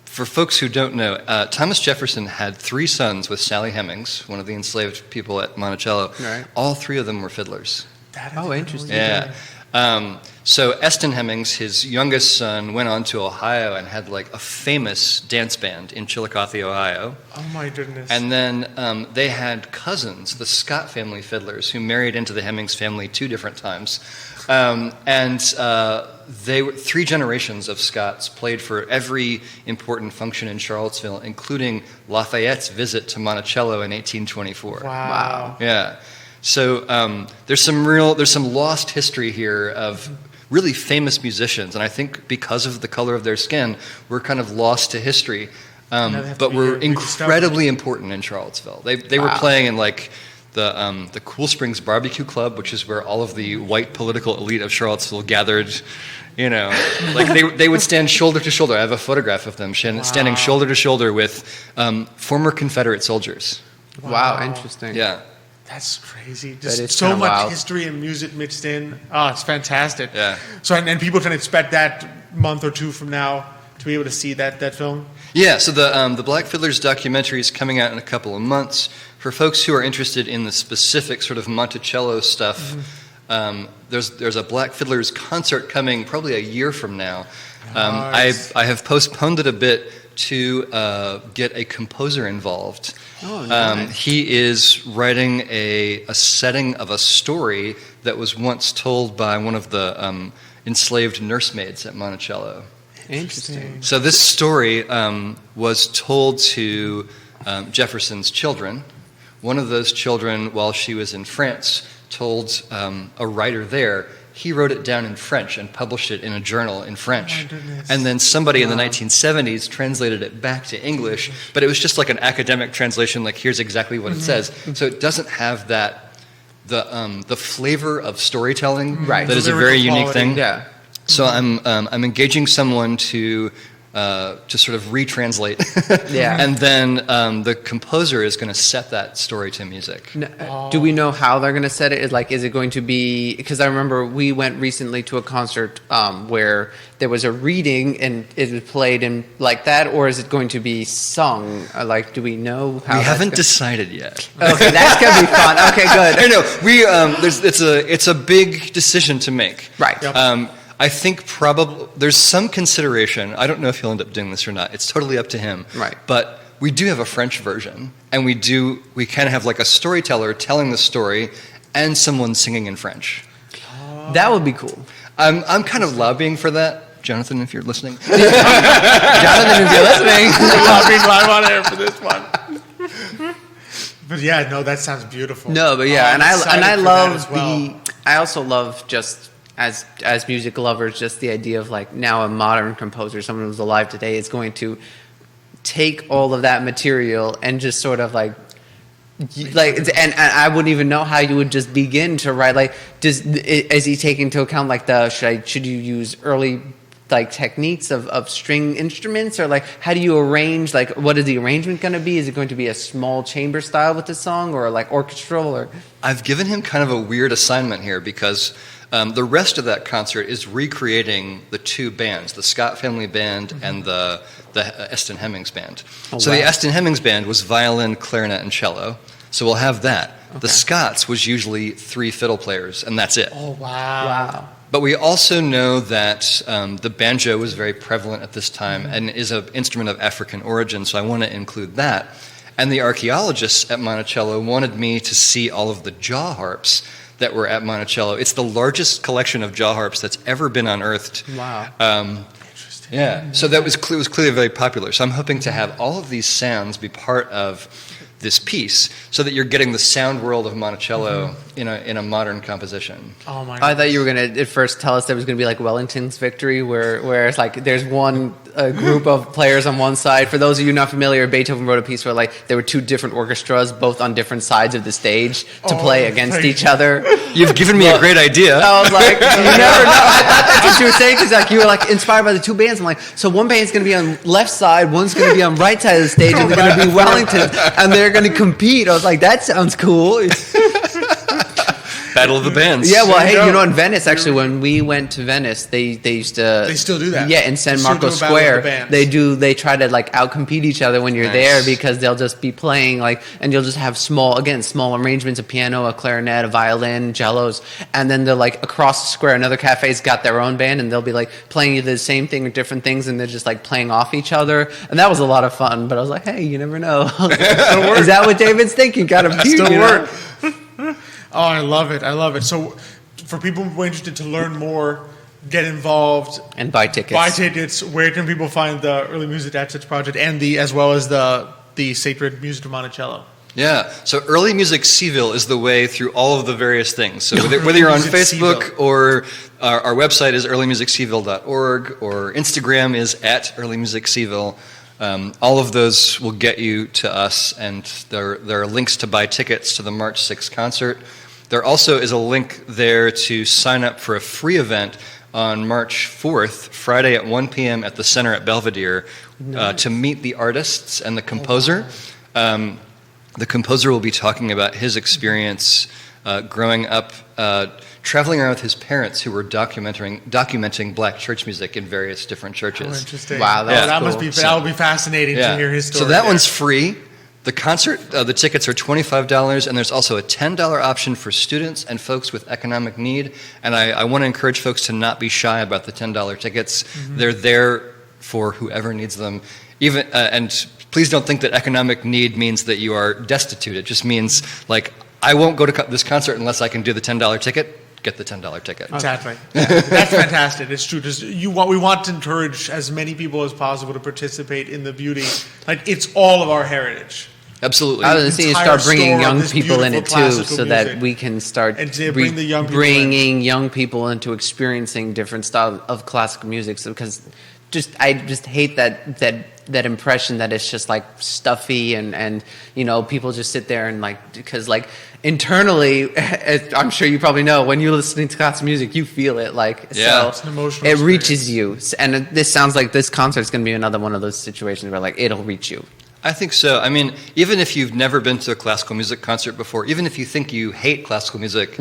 for folks who don't know, Thomas Jefferson had 3 sons with Sally Hemings, one of the enslaved people at Monticello. Right. All 3 of them were fiddlers. Interesting. Yeah. So Eston Hemings, his youngest son, went on to Ohio and had a famous dance band in Chillicothe, Ohio. Oh my goodness. And then they had cousins, the Scott family fiddlers, who married into the Hemings family 2 different times. They were 3 generations of Scots played for every important function in Charlottesville, including Lafayette's visit to Monticello in 1824. Wow. Yeah. So there's some lost history here of really famous musicians, and I think because of the color of their skin, we're kind of lost to history. But we're incredibly important in Charlottesville. They were playing in the Cool Springs Barbecue Club, which is where all of the white political elite of Charlottesville gathered. You know, like they would stand shoulder to shoulder. I have a photograph of them standing shoulder to shoulder with former Confederate soldiers. Wow, interesting. Yeah. That's crazy. That is Just so kinda much wild. history and music mixed in. Oh, it's fantastic. Yeah. So, and people can expect that month or two from now to be able to see that film. Yeah, so the Black Fiddlers documentary is coming out in a couple of months. For folks who are interested in the specific sort of Monticello stuff, there's a Black Fiddlers concert coming probably a year from now. Nice. I have postponed it a bit to get a composer involved. Oh, nice. He is writing a setting of a story that was once told by one of the enslaved nursemaids at Monticello. Interesting. So this story was told to Jefferson's children. One of those children, while she was in France, told a writer there. He wrote it down in French and published it in a journal in French. Oh, my goodness. And then somebody in the 1970s translated it back to English, but it was just like an academic translation, like here's exactly what it says. So it doesn't have the flavor of storytelling Right. that is a Lyrical very unique quality. thing. Yeah. So I'm engaging someone to sort of retranslate, Yeah. and then the composer is going to set that story to music. Do we know how they're going to set it? Is it going to be? Because I remember we went recently to a concert where there was a reading and it was played in like that, or is it going to be sung? Do we know how? We haven't decided yet. Okay, that's gonna be fun. Okay, good. I know it's a big decision to make. Right. Yep. I think probably there's some consideration. I don't know if he'll end up doing this or not. It's totally up to him. Right. But we do have a French version, and we kind of have like a storyteller telling the story and someone singing in French. That would be cool. I'm kind of lobbying for that, Jonathan, if you're listening. Jonathan, if you're listening. I'll be live on air for this one. But yeah, no, that sounds beautiful. No, but yeah, I'm excited I for love that as well. I also love just as music lovers, just the idea of like now a modern composer, someone who's alive today, is going to take all of that material and just sort of like and I wouldn't even know how you would just begin to write. Like, is he taking into account like should you use early like techniques of string instruments, or like how do you arrange, like what is the arrangement going to be? Is it going to be a small chamber style with the song, or like orchestral? Or I've given him kind of a weird assignment here because the rest of that concert is recreating the two bands, the Scott Family Band and the Eston Hemmings Band. Oh, so wow. the Eston Hemmings Band was violin, clarinet, and cello. So we'll have that. Okay. The Scotts was usually 3 fiddle players, and that's it. Oh, wow. wow, But we also know that the banjo was very prevalent at this time and is an instrument of African origin, so I want to include that. And the archaeologists at Monticello wanted me to see all of the jaw harps that were at Monticello. It's the largest collection of jaw harps that's ever been unearthed. wow. Interesting. Yeah, so that was clearly very popular. So I'm hoping to have all of these sounds be part of this piece, so that you're getting the sound world of Monticello in a modern composition. Oh my! I thought you were going to at first tell us there was going to be like Wellington's Victory, where it's like there's one group of players on one side. For those of you not familiar, Beethoven wrote a piece where like there were 2 different orchestras, both on different sides of the stage, to play against each other. You've given me a great idea. I was like, you never know. I thought that's what you were saying, because like you were like inspired by the 2 bands. I'm like, so one band's going to be on left side, one's going to be on right side of the stage, and they're going to be Wellington, and they're going to compete. I was like, that sounds cool. Battle of the Bands. Yeah, well, hey, in Venice, actually, when we went to Venice, they used to... They still do that. Yeah, in San They still Marco do a battle of the Square, bands. they try to, like, outcompete each other when you're Nice. there, because they'll just be playing, like, and you'll just have small arrangements, a piano, a clarinet, a violin, cellos, and then they're, like, across the square, another cafe's got their own band, and they'll be, like, playing either the same thing or different things, and they're just, like, playing off each other, and that was a lot of fun, but I was like, hey, you never know. Is that what David's thinking? Got to Still you know? work. Oh, I love it. I love it. So, for people who are interested to learn more, get involved, And buy tickets. buy tickets, where can people find the Early Music Assets Project and as well as the Sacred Music of Monticello? Yeah, so Early Music CVille is the way through all of the various things. So whether you're on Music Facebook CVille. or our website is earlymusiccville.org, or Instagram is @earlymusiccville. All of those will get you to us, and there are links to buy tickets to the March 6th concert. There also is a link there to sign up for a free event on March 4th, Friday at 1 p.m. at the Center at Belvedere, to meet the artists and the composer. The composer will be talking about his experience growing up, traveling around with his parents who were documenting black church music in various different churches. Oh, interesting. Wow, that's that cool. must be that will be fascinating to hear his story. So that one's free. The concert, the tickets are $25, and there's also a $10 option for students and folks with economic need. And I want to encourage folks to not be shy about the $10 tickets. Mm-hmm. They're there for whoever needs them. Even and please don't think that economic need means that you are destitute. It just means, like, I won't go to this concert unless I can do the $10 ticket. Get the $10 ticket. Exactly. That's fantastic. It's true. We want to encourage as many people as possible to participate in the beauty. Like, it's all of our heritage. Absolutely. I was going to start bringing young people in it too, so that music. we can start bring the young people bringing young people into experiencing different styles of classical music. So, because I just hate that impression that it's just like stuffy and people just sit there and because internally, I'm sure you probably know, when you're listening to classical music, you feel it. So it's an emotional it reaches you. And this sounds like this concert is going to be another one of those situations where it'll reach you. I think so. I mean, even if you've never been to a classical music concert before, even if you think you hate classical music,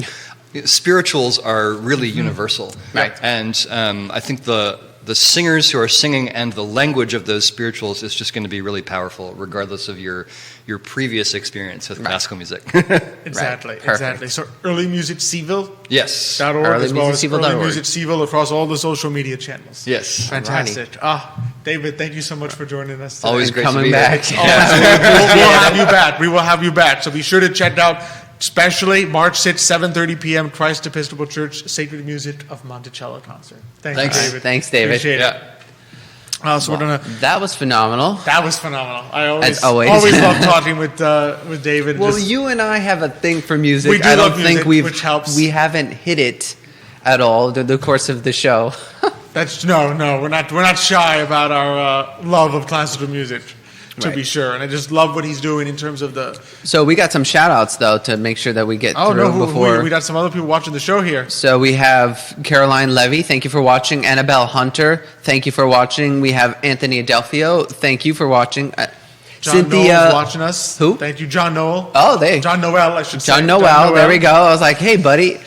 spirituals are really universal. Right. And I think the singers who are singing and the language of those spirituals is just going to be really powerful, regardless of your previous experience with classical music. Exactly, Right. exactly. So Early Music CVille. Yes. .org, as well as earlymusicCVille.org. Early Music CVille across all the social media channels. Yes. Fantastic. David, thank you so much for joining us today. Always great to coming be back. here. We'll have you back. We will have you back. So be sure to check out, especially March 6th, 7:30 p.m., Christ Episcopal Church Sacred Music of Monticello concert. Thanks, David. Thanks, David. Appreciate it. So we're gonna. That was phenomenal. That was phenomenal. I As always. always love talking with David. Well, you and I have a thing for music. We do I don't love think music, which helps. we haven't hit it at all during the course of the show. No, we're not shy about our love of classical music, to be sure. And I just love what he's doing in terms of the. So we got some shout outs though to make sure that we get through before. We got some other people watching the show here. So we have Caroline Levy, thank you for watching. Annabelle Hunter, thank you for watching. We have Anthony Adelphio, thank you for watching. John Cynthia Noel's watching us. Who? Thank you, John Noel. Oh, John Noel, I should say. John Noel, there we go. I was like, hey, buddy.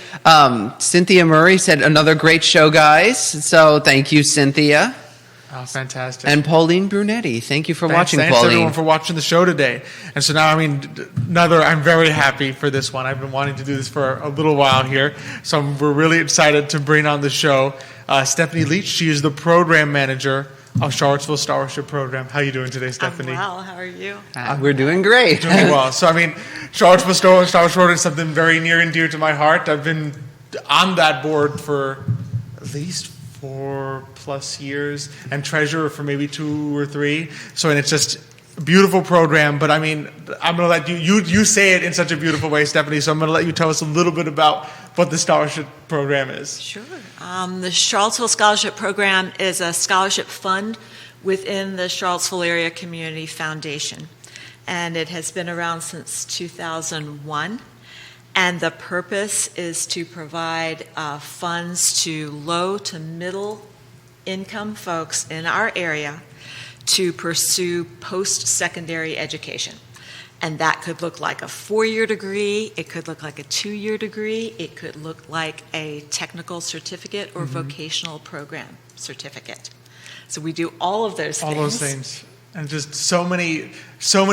Cynthia Murray said, another great show, guys. So thank you, Cynthia. Oh, fantastic. And Pauline Brunetti, thank you for watching, Thanks Pauline. everyone for watching the show today. And so now, I'm very happy for this one. I've been wanting to do this for a little while here. So we're really excited to bring on the show Stephanie Leach. She is the program manager of Charlottesville Scholarship Program. How are you doing today, Stephanie? I'm well. How are you? We're doing great. Doing well. So, Charlottesville Scholarship Program is something very near and dear to my heart. I've been on that board for at least 4+ years and treasurer for maybe 2 or 3. So, and it's just a beautiful program. But I'm going to let you say it in such a beautiful way, Stephanie. So I'm going to let you tell us a little bit about what the scholarship program is. Sure. The Charlottesville Scholarship Program is a scholarship fund within the Charlottesville Area Community Foundation. And it has been around since 2001. And the purpose is to provide funds to low to middle income folks in our area to pursue post-secondary education. And that could look like a 4-year degree, it could look like a 2-year degree, it could look like a technical certificate or vocational program certificate. So we do all of those things. All those things. And just so many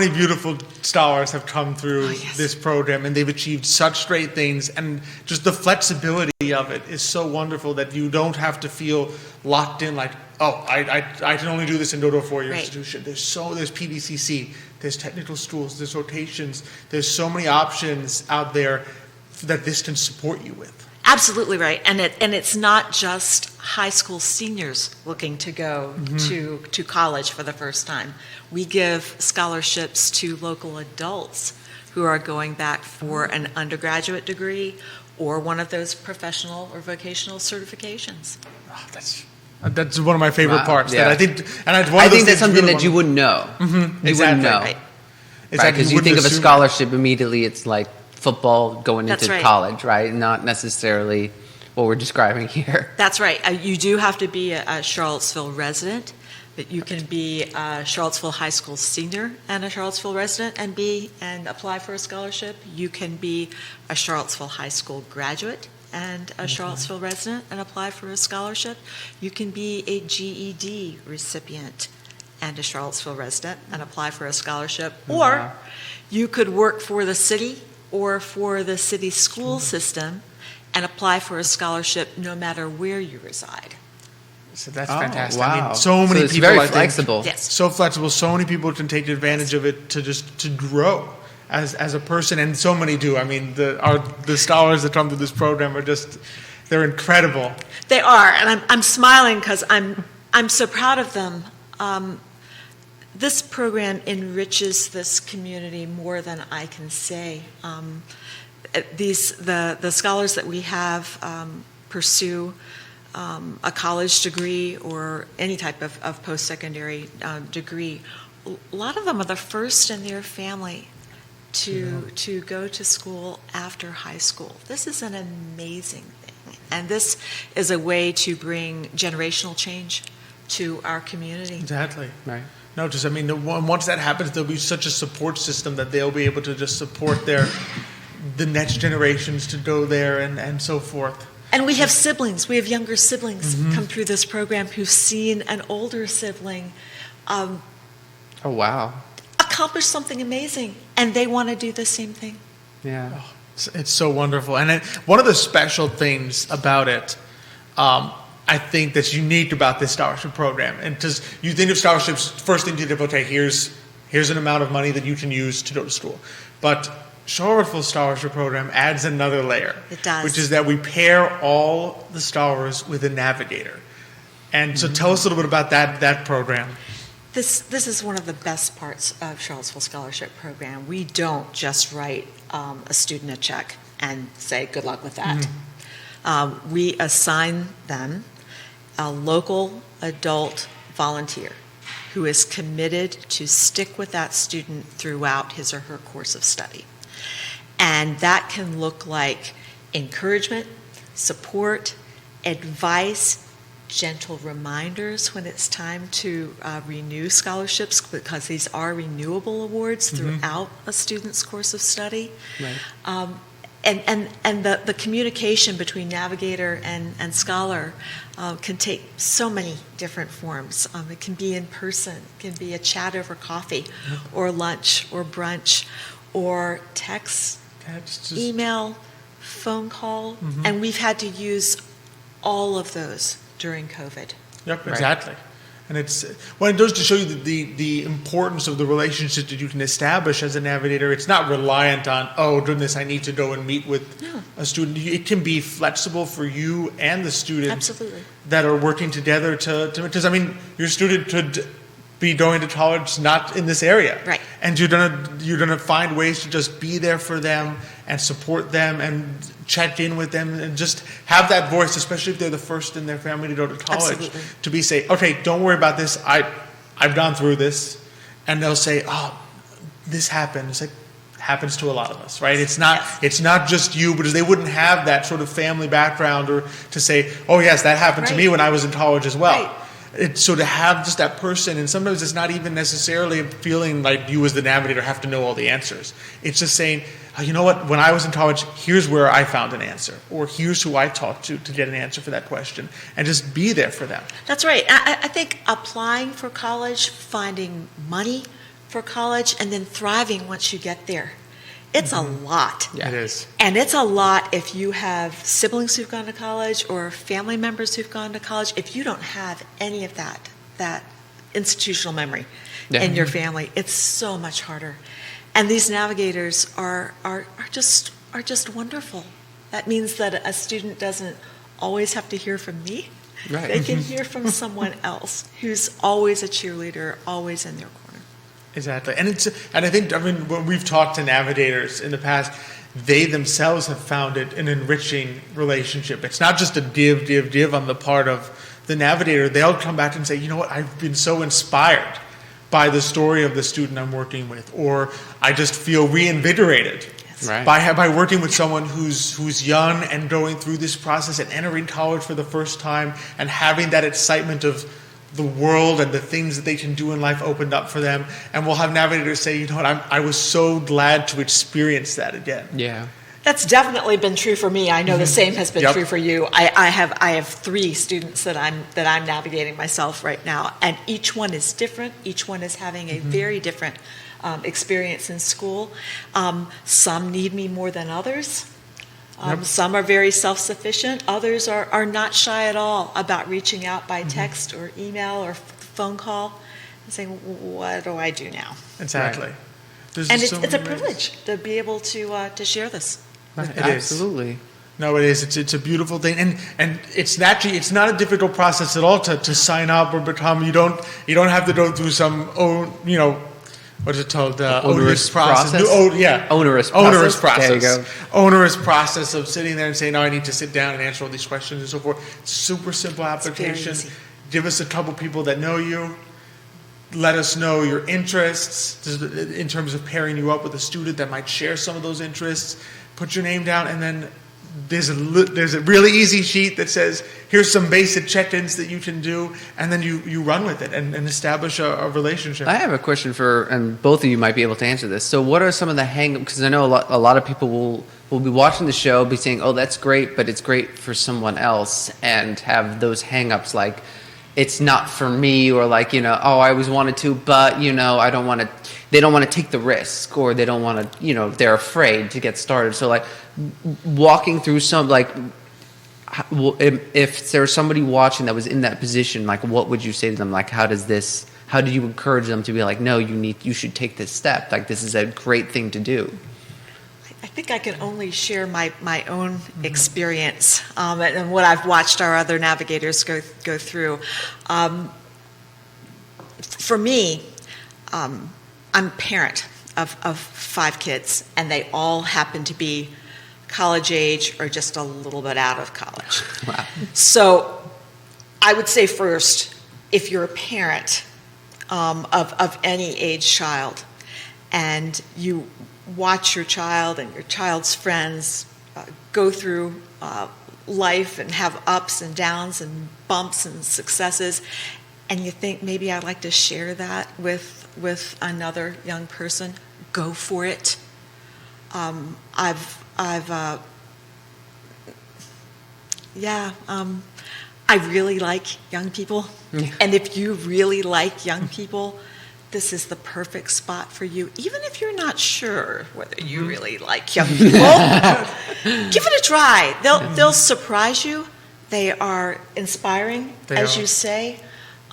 beautiful scholars have come through this program, and they've achieved such great things. And just the flexibility of it is so wonderful that you don't have to feel locked in like, I can only do this and go to a 4-year institution. There's PVCC, there's technical schools, there's rotations, there's so many options out there that this can support you with. Absolutely right, and it's not just high school seniors looking to go to college for the first time. We give scholarships to local adults who are going back for an undergraduate degree or one of those professional or vocational certifications. Oh, that's That's one of my favorite Wow. parts. Yeah. That I think, and I think that's something that you wouldn't know. Mm-hmm. You wouldn't know. Right. Right, because you think of a scholarship, immediately it's like football going That's into right. college, right? Not necessarily what we're describing here. That's right. You do have to be a Charlottesville resident, but you can be a Charlottesville High School senior and a Charlottesville resident and apply for a scholarship. You can be a Charlottesville High School graduate and a Charlottesville resident and apply for a scholarship. You can be a GED recipient and a Charlottesville resident and apply for a scholarship. Or you could work for the city or for the city school system and apply for a scholarship no matter where you reside. So that's fantastic. Wow. I mean, so many it's people. very I think, flexible. Yes. So flexible. So many people can take advantage of it to grow as a person, and so many do. I mean, the scholars that come to this program are they're incredible. They are, and I'm smiling because I'm so proud of them. This program enriches this community more than I can say. The scholars that we have pursue a college degree or any type of post-secondary degree. A lot of them are the first in their family to go to school after high school. This is an amazing thing, and this is a way to bring generational change to our community. Exactly. Right. No, just I mean, once that happens, there'll be such a support system that they'll be able to just support the next generations to go there and so forth. And we have siblings. We have younger siblings come through this program who've seen an older sibling Oh, wow. accomplish something amazing, and they want to do the same thing. Yeah. It's so wonderful. And one of the special things about it, I think that's unique about this scholarship program. And just you think of scholarships, first thing you think, okay, here's an amount of money that you can use to go to school. But Charlottesville Scholarship Program adds another layer. It does. Which is that we pair all the scholars with a navigator. And so tell us a little bit about that program. This is one of the best parts of Charlottesville Scholarship Program. We don't just write a student a check and say, good luck with that. We assign them a local adult volunteer who is committed to stick with that student throughout his or her course of study. And that can look like encouragement, support, advice, gentle reminders when it's time to renew scholarships, because these are renewable awards throughout a student's course of study. Right. And the communication between navigator and scholar can take so many different forms. It can be in person, it can be a chat over coffee, or lunch, or brunch, or text, email, phone call, and we've had to use all of those during COVID. Yep, exactly. And it goes to show you the importance of the relationship that you can establish as a navigator. It's not reliant on, oh goodness, I need to go and meet with a student. It can be flexible for you and the student. Absolutely. That are working together to because I mean, your student could be going to college not in this area. Right. And you're gonna find ways to just be there for them and support them and check in with them and just have that voice, especially if they're the first in their family to go to college. Absolutely. To be say, okay, don't worry about this. I've gone through this, and they'll say, oh, this happened. It's like happens to a lot of us, right? It's not just you, because they wouldn't have that sort of family background or to say, oh yes, that happened to me when I was in college as well. Right. So to have just that person, and sometimes it's not even necessarily feeling like you as the navigator have to know all the answers. It's just saying, oh, you know what, when I was in college, here's where I found an answer, or here's who I talked to get an answer for that question, and just be there for them. That's right. I think applying for college, finding money for college, and then thriving once you get there, it's a lot. Yeah. It is. And it's a lot if you have siblings who've gone to college or family members who've gone to college. If you don't have any of that institutional memory in your family, it's so much harder. And these navigators are just wonderful. That means that a student doesn't always have to hear from me. Right. They can hear from someone else who's always a cheerleader, always in their corner. Exactly. And I think when we've talked to navigators in the past, they themselves have found it an enriching relationship. It's not just a give on the part of the navigator, they'll come back and say, you know what, I've been so inspired by the story of the student I'm working with, or I just feel reinvigorated Right. by working with someone who's young and going through this process and entering college for the first time and having that excitement of the world and the things that they can do in life opened up for them. And we'll have navigators say, you know what, I was so glad to experience that again. Yeah. That's definitely been true for me. I know the same has been Yep. true for you. I have 3 students that I'm navigating myself right now, and each one is different. Each one is having a very different experience in school. Some need me more than others. Some are very self-sufficient. Others are not shy at all about reaching out by text or email or phone call and saying, "What do I do now?" Exactly. Right. There's And just it's so a many ways. privilege to be able to share this. It is. Absolutely. No, it is. It's a beautiful thing, and it's not a difficult process at all to sign up or become. You don't have to go through some what is it called? Onerous process? Onerous Onerous process. process. There you go. Onerous process of sitting there and saying, "No, I need to sit down and answer all these questions and so forth." Super simple application. easy. Give us a couple people that know you. Let us know your interests in terms of pairing you up with a student that might share some of those interests. Put your name down, and then there's a really easy sheet that says, here's some basic check-ins that you can do, and then you run with it and establish a relationship. I have a question and both of you might be able to answer this. So what are some of the because I know a lot of people will be watching the show, be saying, oh, that's great, but it's great for someone else, and have those hang-ups like, it's not for me, or like, oh, I always wanted to, but, I don't want to, they don't want to take the risk, or they don't want to, they're afraid to get started. So like walking through some, like, if there's somebody watching that was in that position, like what would you say to them? Like, how do you encourage them to be like, no, you should take this step. Like, this is a great thing to do. I think I can only share my own experience and what I've watched our other navigators go through. For me, I'm a parent of 5 kids, and they all happen to be college age or just a little bit out of college. Wow. So I would say first, if you're a parent of any age child, and you watch your child and your child's friends go through life and have ups and downs and bumps and successes, and you think maybe I'd like to share that with another young person, go for it. I really like young people, and if you really like young people, this is the perfect spot for you. Even if you're not sure whether you really like young people, give it a try. They'll surprise you. They are inspiring, as you say.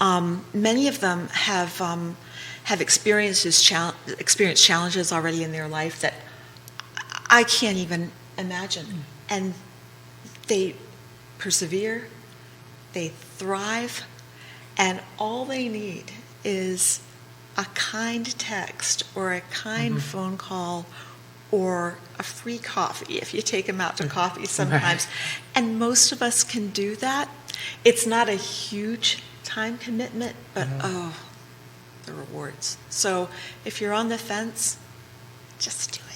Many of them have experienced challenges already in their life that I can't even imagine, and they persevere. They thrive, and all they need is a kind text or a kind phone call or a free coffee if you take them out to coffee sometimes. And most of us can do that. It's not a huge time commitment, but the rewards. So if you're on the fence, just do it.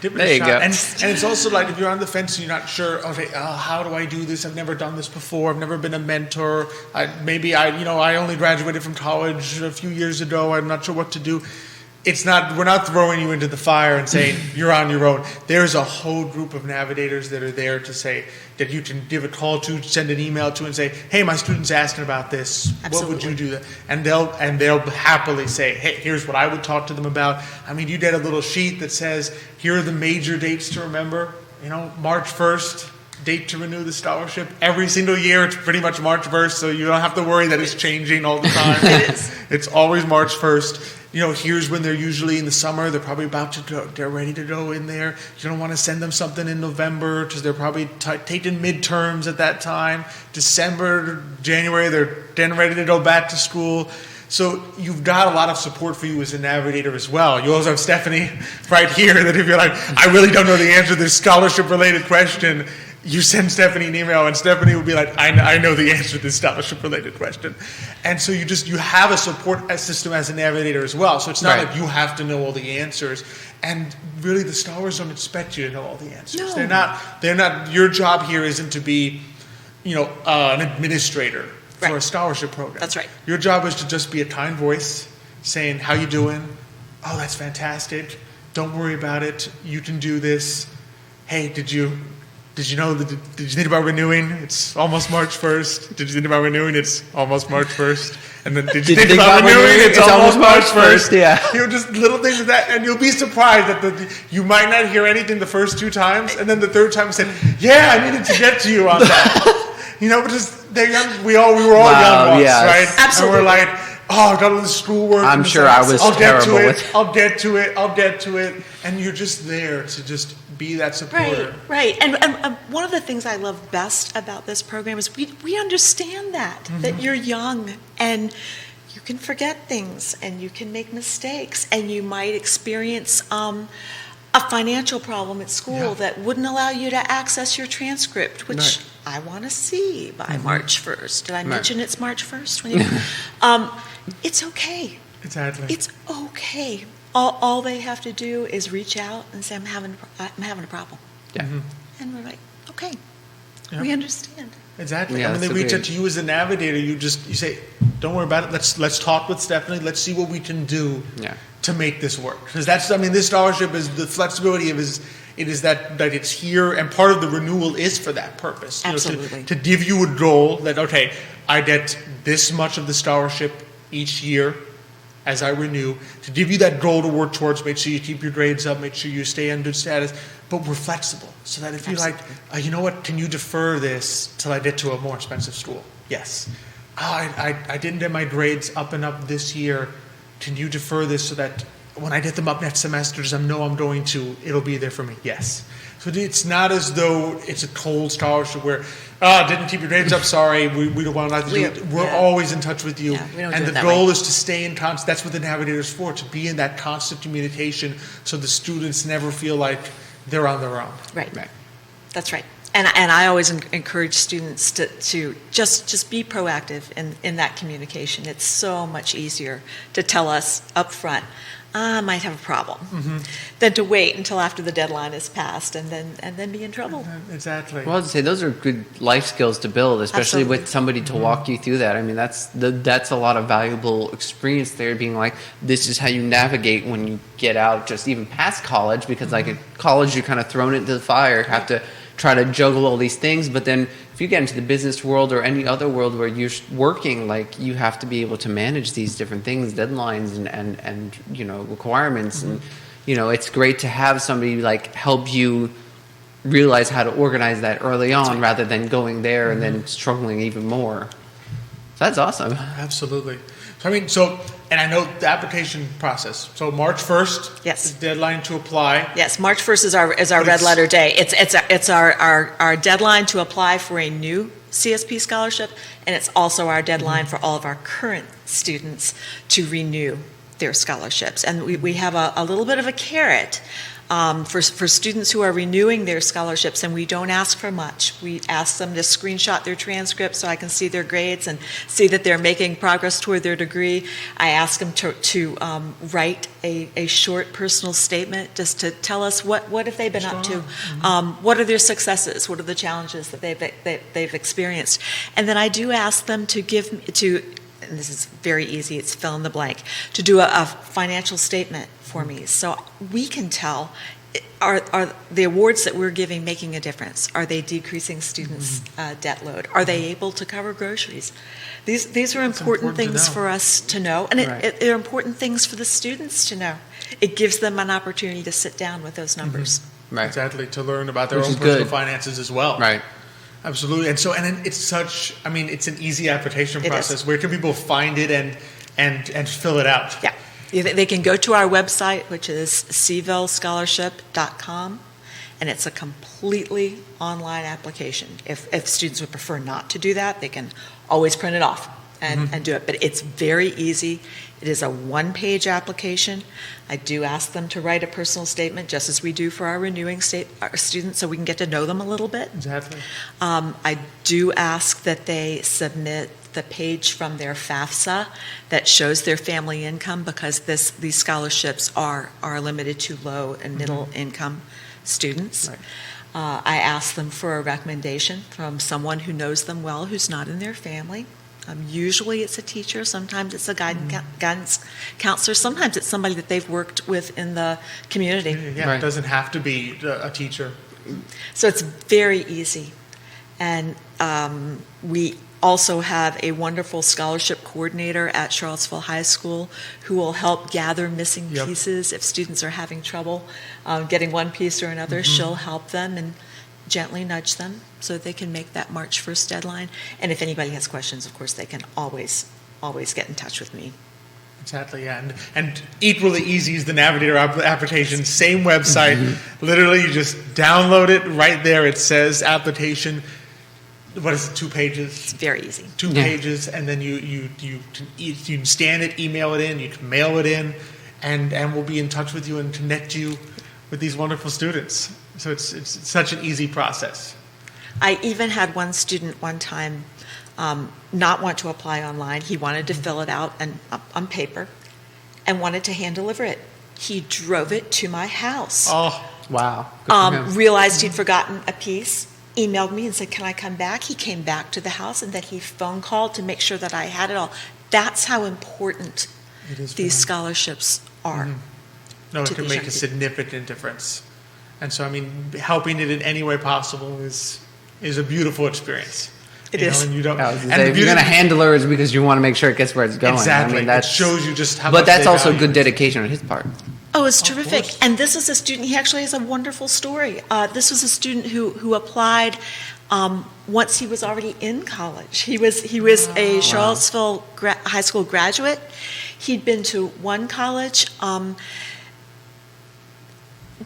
Give it There a you shot. go. And it's also like if you're on the fence and you're not sure, okay, how do I do this? I've never done this before. I've never been a mentor. I only graduated from college a few years ago. I'm not sure what to do. We're not throwing you into the fire and saying you're on your own. There's a whole group of navigators that are there to say that you can give a call to, send an email to, and say, hey, my student's asking about this. Absolutely. What would you do? And they'll happily say, hey, here's what I would talk to them about. I mean, you get a little sheet that says, here are the major dates to remember. March 1st, date to renew the scholarship. Every single year, it's pretty much March 1st, so you don't have to worry that it's changing all the time. It is. It's always March 1st. Here's when they're usually in the summer. They're probably about to go. They're ready to go in there. You don't want to send them something in November because they're probably taking midterms at that time. December, January, they're getting ready to go back to school. So you've got a lot of support for you as a navigator as well. You also have Stephanie right here that if you're like, I really don't know the answer to this scholarship-related question, you send Stephanie an email, and Stephanie will be like, I know the answer to this scholarship-related question. And so you have a support system as a navigator as well. So it's not like you have to know all the answers. And really, the scholars don't expect you to know all the answers. No. They're not. Your job here isn't to be, an administrator for a scholarship program. That's right. Your job is to just be a kind voice, saying, "How you doing? Oh, that's fantastic. Don't worry about it. You can do this. Hey, did you know did you think about renewing? It's almost March 1st. Did you think about renewing? It's almost March 1st. And then did you think about renewing? It's almost March 1st. Yeah. Just little things like that, and you'll be surprised that you might not hear anything the first 2 times, and then the 3rd time say, "Yeah, I needed to get to you on that." Because they're young. We were all young once, right? Absolutely. And we're like, "Oh, I got all the schoolwork." I'm sure I was terrible with. I'll get to it, and you're just there to just be that supporter. Right. And one of the things I love best about this program is we understand that you're young and you can forget things and you can make mistakes and you might experience a financial problem at school that wouldn't allow you to access your transcript, which I want to see by March 1st. Did I mention it's March 1st? It's okay. Exactly. It's okay. All they have to do is reach out and say, I'm having a problem. Yeah. And we're like, okay, we understand. Exactly. Yeah, and when they reach out to you as a navigator, you say, don't worry about it. Let's talk with Stephanie. Let's see what we can do to make this work. Because this scholarship is the flexibility of it is that it's here, and part of the renewal is for that purpose. Absolutely. To give you a goal that, okay, I get this much of the scholarship each year as I renew, to give you that goal to work towards, make sure you keep your grades up, make sure you stay in good status, but we're flexible. So that if you're like, you know what, can you defer this till I get to a more expensive school? Yes. I didn't get my grades up and up this year. Can you defer this so that when I get them up next semester, as I know I'm going to, it'll be there for me? Yes. So it's not as though it's a cold scholarship where, didn't keep your grades up, sorry, we don't want to do it. We're always in touch with you. Yeah, we don't and do it the that goal way. is to stay in constant, that's what the navigator is for, to be in that constant communication so the students never feel like they're on their own. Right. That's right. And I always encourage students to just be proactive in that communication. It's so much easier to tell us up front, I might have a problem, than to wait until after the deadline is passed and then be in trouble. Exactly. Well, I'd say those are good life skills to build, especially Absolutely. with somebody to walk you through that. I mean, that's a lot of valuable experience there, being like, this is how you navigate when you get out, just even past college, because like at college, you're kind of thrown into the fire, have to try to juggle all these things. But then if you get into the business world or any other world where you're working, like you have to be able to manage these different things, deadlines and requirements. And, it's great to have somebody like help you realize how to organize that early on rather than going there and then struggling even more. So that's awesome. Absolutely. And I know the application process. So March 1st is the deadline to apply. Yes, March 1st is our red letter day. It's our deadline to apply for a new CSP scholarship, and it's also our deadline for all of our current students to renew their scholarships. And we have a little bit of a carrot for students who are renewing their scholarships, and we don't ask for much. We ask them to screenshot their transcripts so I can see their grades and see that they're making progress toward their degree. I ask them to write a short personal statement just to tell us what have they been up to, what are their successes, what are the challenges that they've experienced, and then I do ask them and this is very easy, it's fill in the blank, to do a financial statement for me so we can tell, are the awards that we're giving making a difference? Are they decreasing students' debt load? Are they able to cover groceries? These are important things for us to know, and they're important things for the students to know. It gives them an opportunity to sit down with those numbers. Right. Exactly, to learn about their Which own is personal good. finances as well. Right. Absolutely. And then it's it's an easy application It process. is. Where can people find it and fill it out? Yeah. They can go to our website, which is CVilleScholarship.com, and it's a completely online application. If students would prefer not to do that, they can always print it off and do it. But it's very easy. It is a one-page application. I do ask them to write a personal statement, just as we do for our renewing our students, so we can get to know them a little bit. Exactly. I do ask that they submit the page from their FAFSA that shows their family income, because these scholarships are limited to low and middle income students. Right. I ask them for a recommendation from someone who knows them well, who's not in their family. Usually it's a teacher, sometimes it's a guidance counselor, sometimes it's somebody that they've worked with in the community. Yeah, Right. It doesn't have to be a teacher. So it's very easy. And we also have a wonderful scholarship coordinator at Charlottesville High School who will help gather missing Yep. pieces. If students are having trouble getting one piece or another, she'll help them and gently nudge them so that they can make that March 1st deadline. And if anybody has questions, of course, they can always get in touch with me. Exactly, yeah. And equally easy is the Navigator application. Same website. Literally, you just download it right there. It says application. What is it, 2 pages? It's very easy. 2 pages, and then you can scan it, email it in, you can mail it in, and we'll be in touch with you and connect you with these wonderful students. So it's such an easy process. I even had one student one time not want to apply online. He wanted to fill it out on paper and wanted to hand deliver it. He drove it to my house. Oh, Wow. Good for him. Realized he'd forgotten a piece, emailed me and said, can I come back? He came back to the house, and then he phone called to make sure that I had it all. That's how important it is. these scholarships are. No, it to can these make young a people. significant difference. And so, I mean, helping it in any way possible is a beautiful experience. It You know, is. and you don't. I was gonna and say, the if you're going to beauty- handler is because you want to make sure it gets where it's going. Exactly. I mean, that it shows you just how much But that's they also value good it. dedication on his part. Oh, it's Of terrific. course. And this is a student, he actually has a wonderful story. This was a student who applied once he was already in college. He was a Charlottesville high school graduate. He'd been to one college,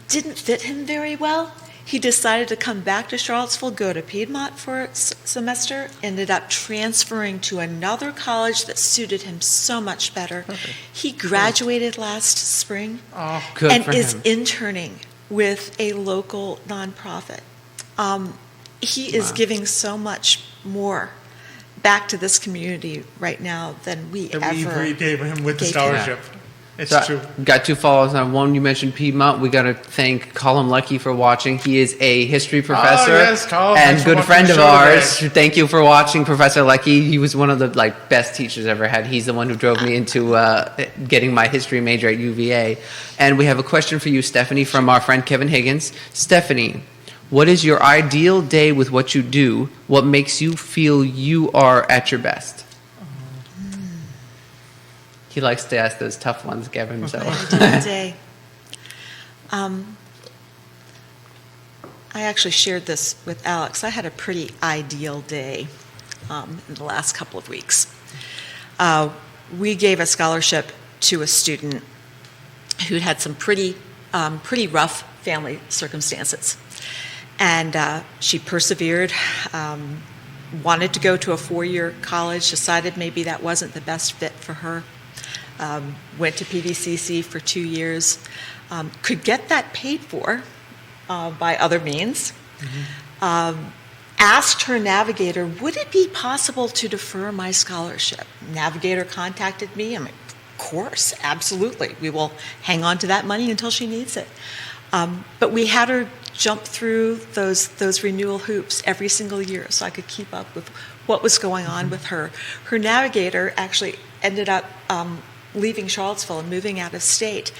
didn't fit him very well. He decided to come back to Charlottesville, go to Piedmont for a semester, ended up transferring to another college that suited him so much better. He graduated last spring Oh, Good and for is him. interning with a local nonprofit. He is giving so much more back to this community right now than we that we ever gave him with the gave him. scholarship. It's So, true. Got 2 follows on one. You mentioned Piedmont. We got to thank Colin Lucky for watching. He is a history professor yes, Colin, and thanks for good watching friend the of show ours. today. Thank you for watching, Professor Lucky. He was one of the best teachers I ever had. He's the one who drove me into getting my history major at UVA. And we have a question for you, Stephanie, from our friend Kevin Higgins. Stephanie, what is your ideal day with what you do? What makes you feel you are at your best? He likes to ask those tough ones, Kevin. So. Ideal day. I actually shared this with Alex. I had a pretty ideal day in the last couple of weeks. We gave a scholarship to a student who'd had some pretty rough family circumstances. And she persevered, wanted to go to a 4-year college, decided maybe that wasn't the best fit for her. Went to PVCC for 2 years, could get that paid for by other means. Asked her navigator, would it be possible to defer my scholarship? Navigator contacted me. I'm like, of course, absolutely. We will hang on to that money until she needs it. But we had her jump through those renewal hoops every single year so I could keep up with what was going on with her. Her navigator actually ended up leaving Charlottesville and moving out of state.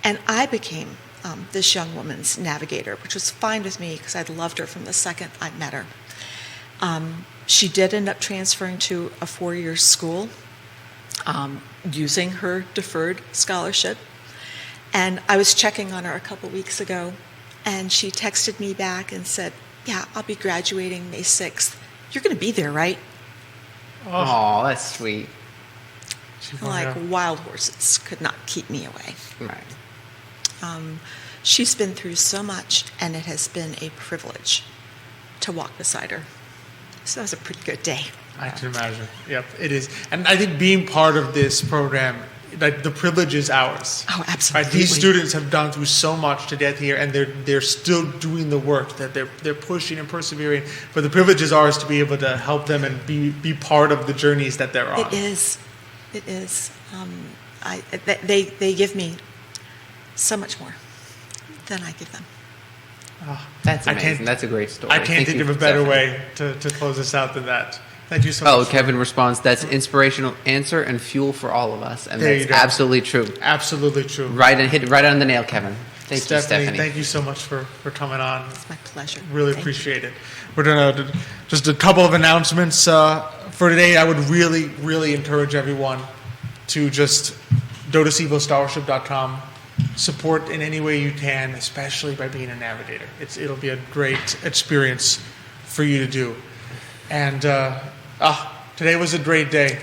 And I became this young woman's navigator, which was fine with me because I'd loved her from the second I met her. She did end up transferring to a 4-year school using her deferred scholarship. And I was checking on her a couple weeks ago, and she texted me back and said, yeah, I'll be graduating May 6th. You're going to be there, right? Oh, that's sweet. Like wild horses could not keep me away. Right. She's been through so much, and it has been a privilege to walk beside her. So that was a pretty good day. I can imagine. Yep, it is. And I think being part of this program, like the privilege is ours. Oh, absolutely. Right? These students have gone through so much to get here, and they're still doing the work, that they're pushing and persevering. But the privilege is ours to be able to help them and be part of the journeys that they're on. It is. It is. They give me so much more than I give them. Oh, That's amazing. That's a great story. I can't think of a better way to close this out than that. Thank you so much. Oh, Kevin responds, that's inspirational answer and fuel for all of us. And that's absolutely true. Absolutely true. Right, and hit right on the nail, Kevin. Thank you, Stephanie. Thank you so much for coming on. It's my pleasure. Really appreciate it. We're going to just a couple of announcements for today. I would really, really encourage everyone to just go to CVilleScholarship.com, support in any way you can, especially by being a navigator. It'll be a great experience for you to do. And today was a great day.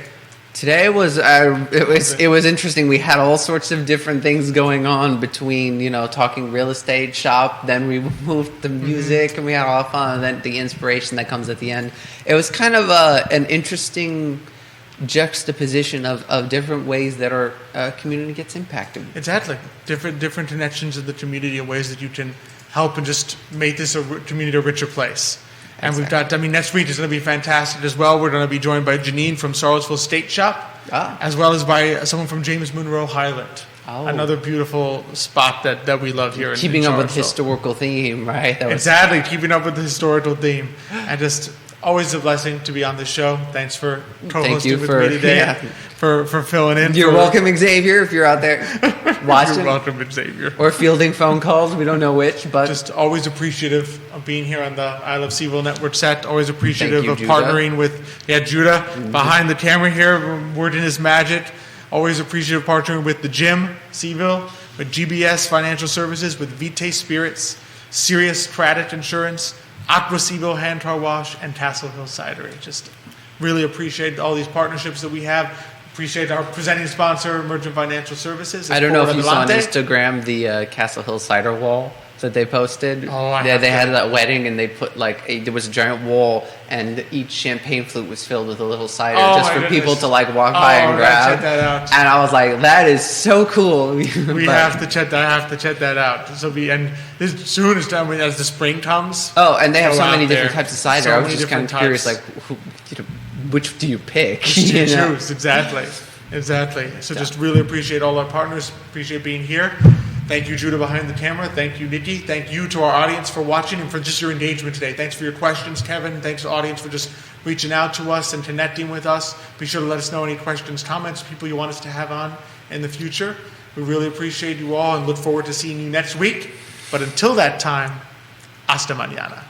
Today was it was interesting. We had all sorts of different things going on between talking real estate shop, then we moved the music, and we had a lot of fun, and then the inspiration that comes at the end. It was kind of an interesting juxtaposition of different ways that our community gets impacted. Exactly, different connections of the community and ways that you can help and just make this community a richer place. And we've got, next week is going to be fantastic as well. We're going to be joined by Janine from Charlottesville State Shop, as well as by someone from James Monroe Highland. Another beautiful spot that we love here in Charlottesville. Keeping up with the historical theme, right? Exactly, keeping up with the historical theme. And just always a blessing to be on this show. Thanks for co-hosting with me today, for filling in. You're welcome, Xavier, if you're out there watching. You're welcome, Xavier. Or fielding phone calls. We don't know which, but just always appreciative of being here on the I Love CVille Network set. Always appreciative of partnering with Judah behind the camera here, working his magic. Always appreciative of partnering with the gym, CVille, with GBS Financial Services, with Vitae Spirits, Sirius Craddock Insurance, Aqua CVille Hand Car Wash, and Castle Hill Cider. Just really appreciate all these partnerships that we have. Appreciate our presenting sponsor, Emergent Financial Services. I don't know if you saw on Instagram the Castle Hill Cider wall that they posted. They had that wedding, and they put there was a giant wall, and each champagne flute was filled with a little cider just for people to walk by and grab. Check that out. And I was like, that is so cool. We have to check that. I have to check that out. And as soon as the spring comes. Oh, and they have so many different types of cider. I was just kind of curious, which do you pick? Choose exactly. So just really appreciate all our partners. Appreciate being here. Thank you, Judah, behind the camera. Thank you, Nikki. Thank you to our audience for watching and for just your engagement today. Thanks for your questions, Kevin. Thanks to the audience for just reaching out to us and connecting with us. Be sure to let us know any questions, comments, people you want us to have on in the future. We really appreciate you all and look forward to seeing you next week. But until that time, hasta mañana.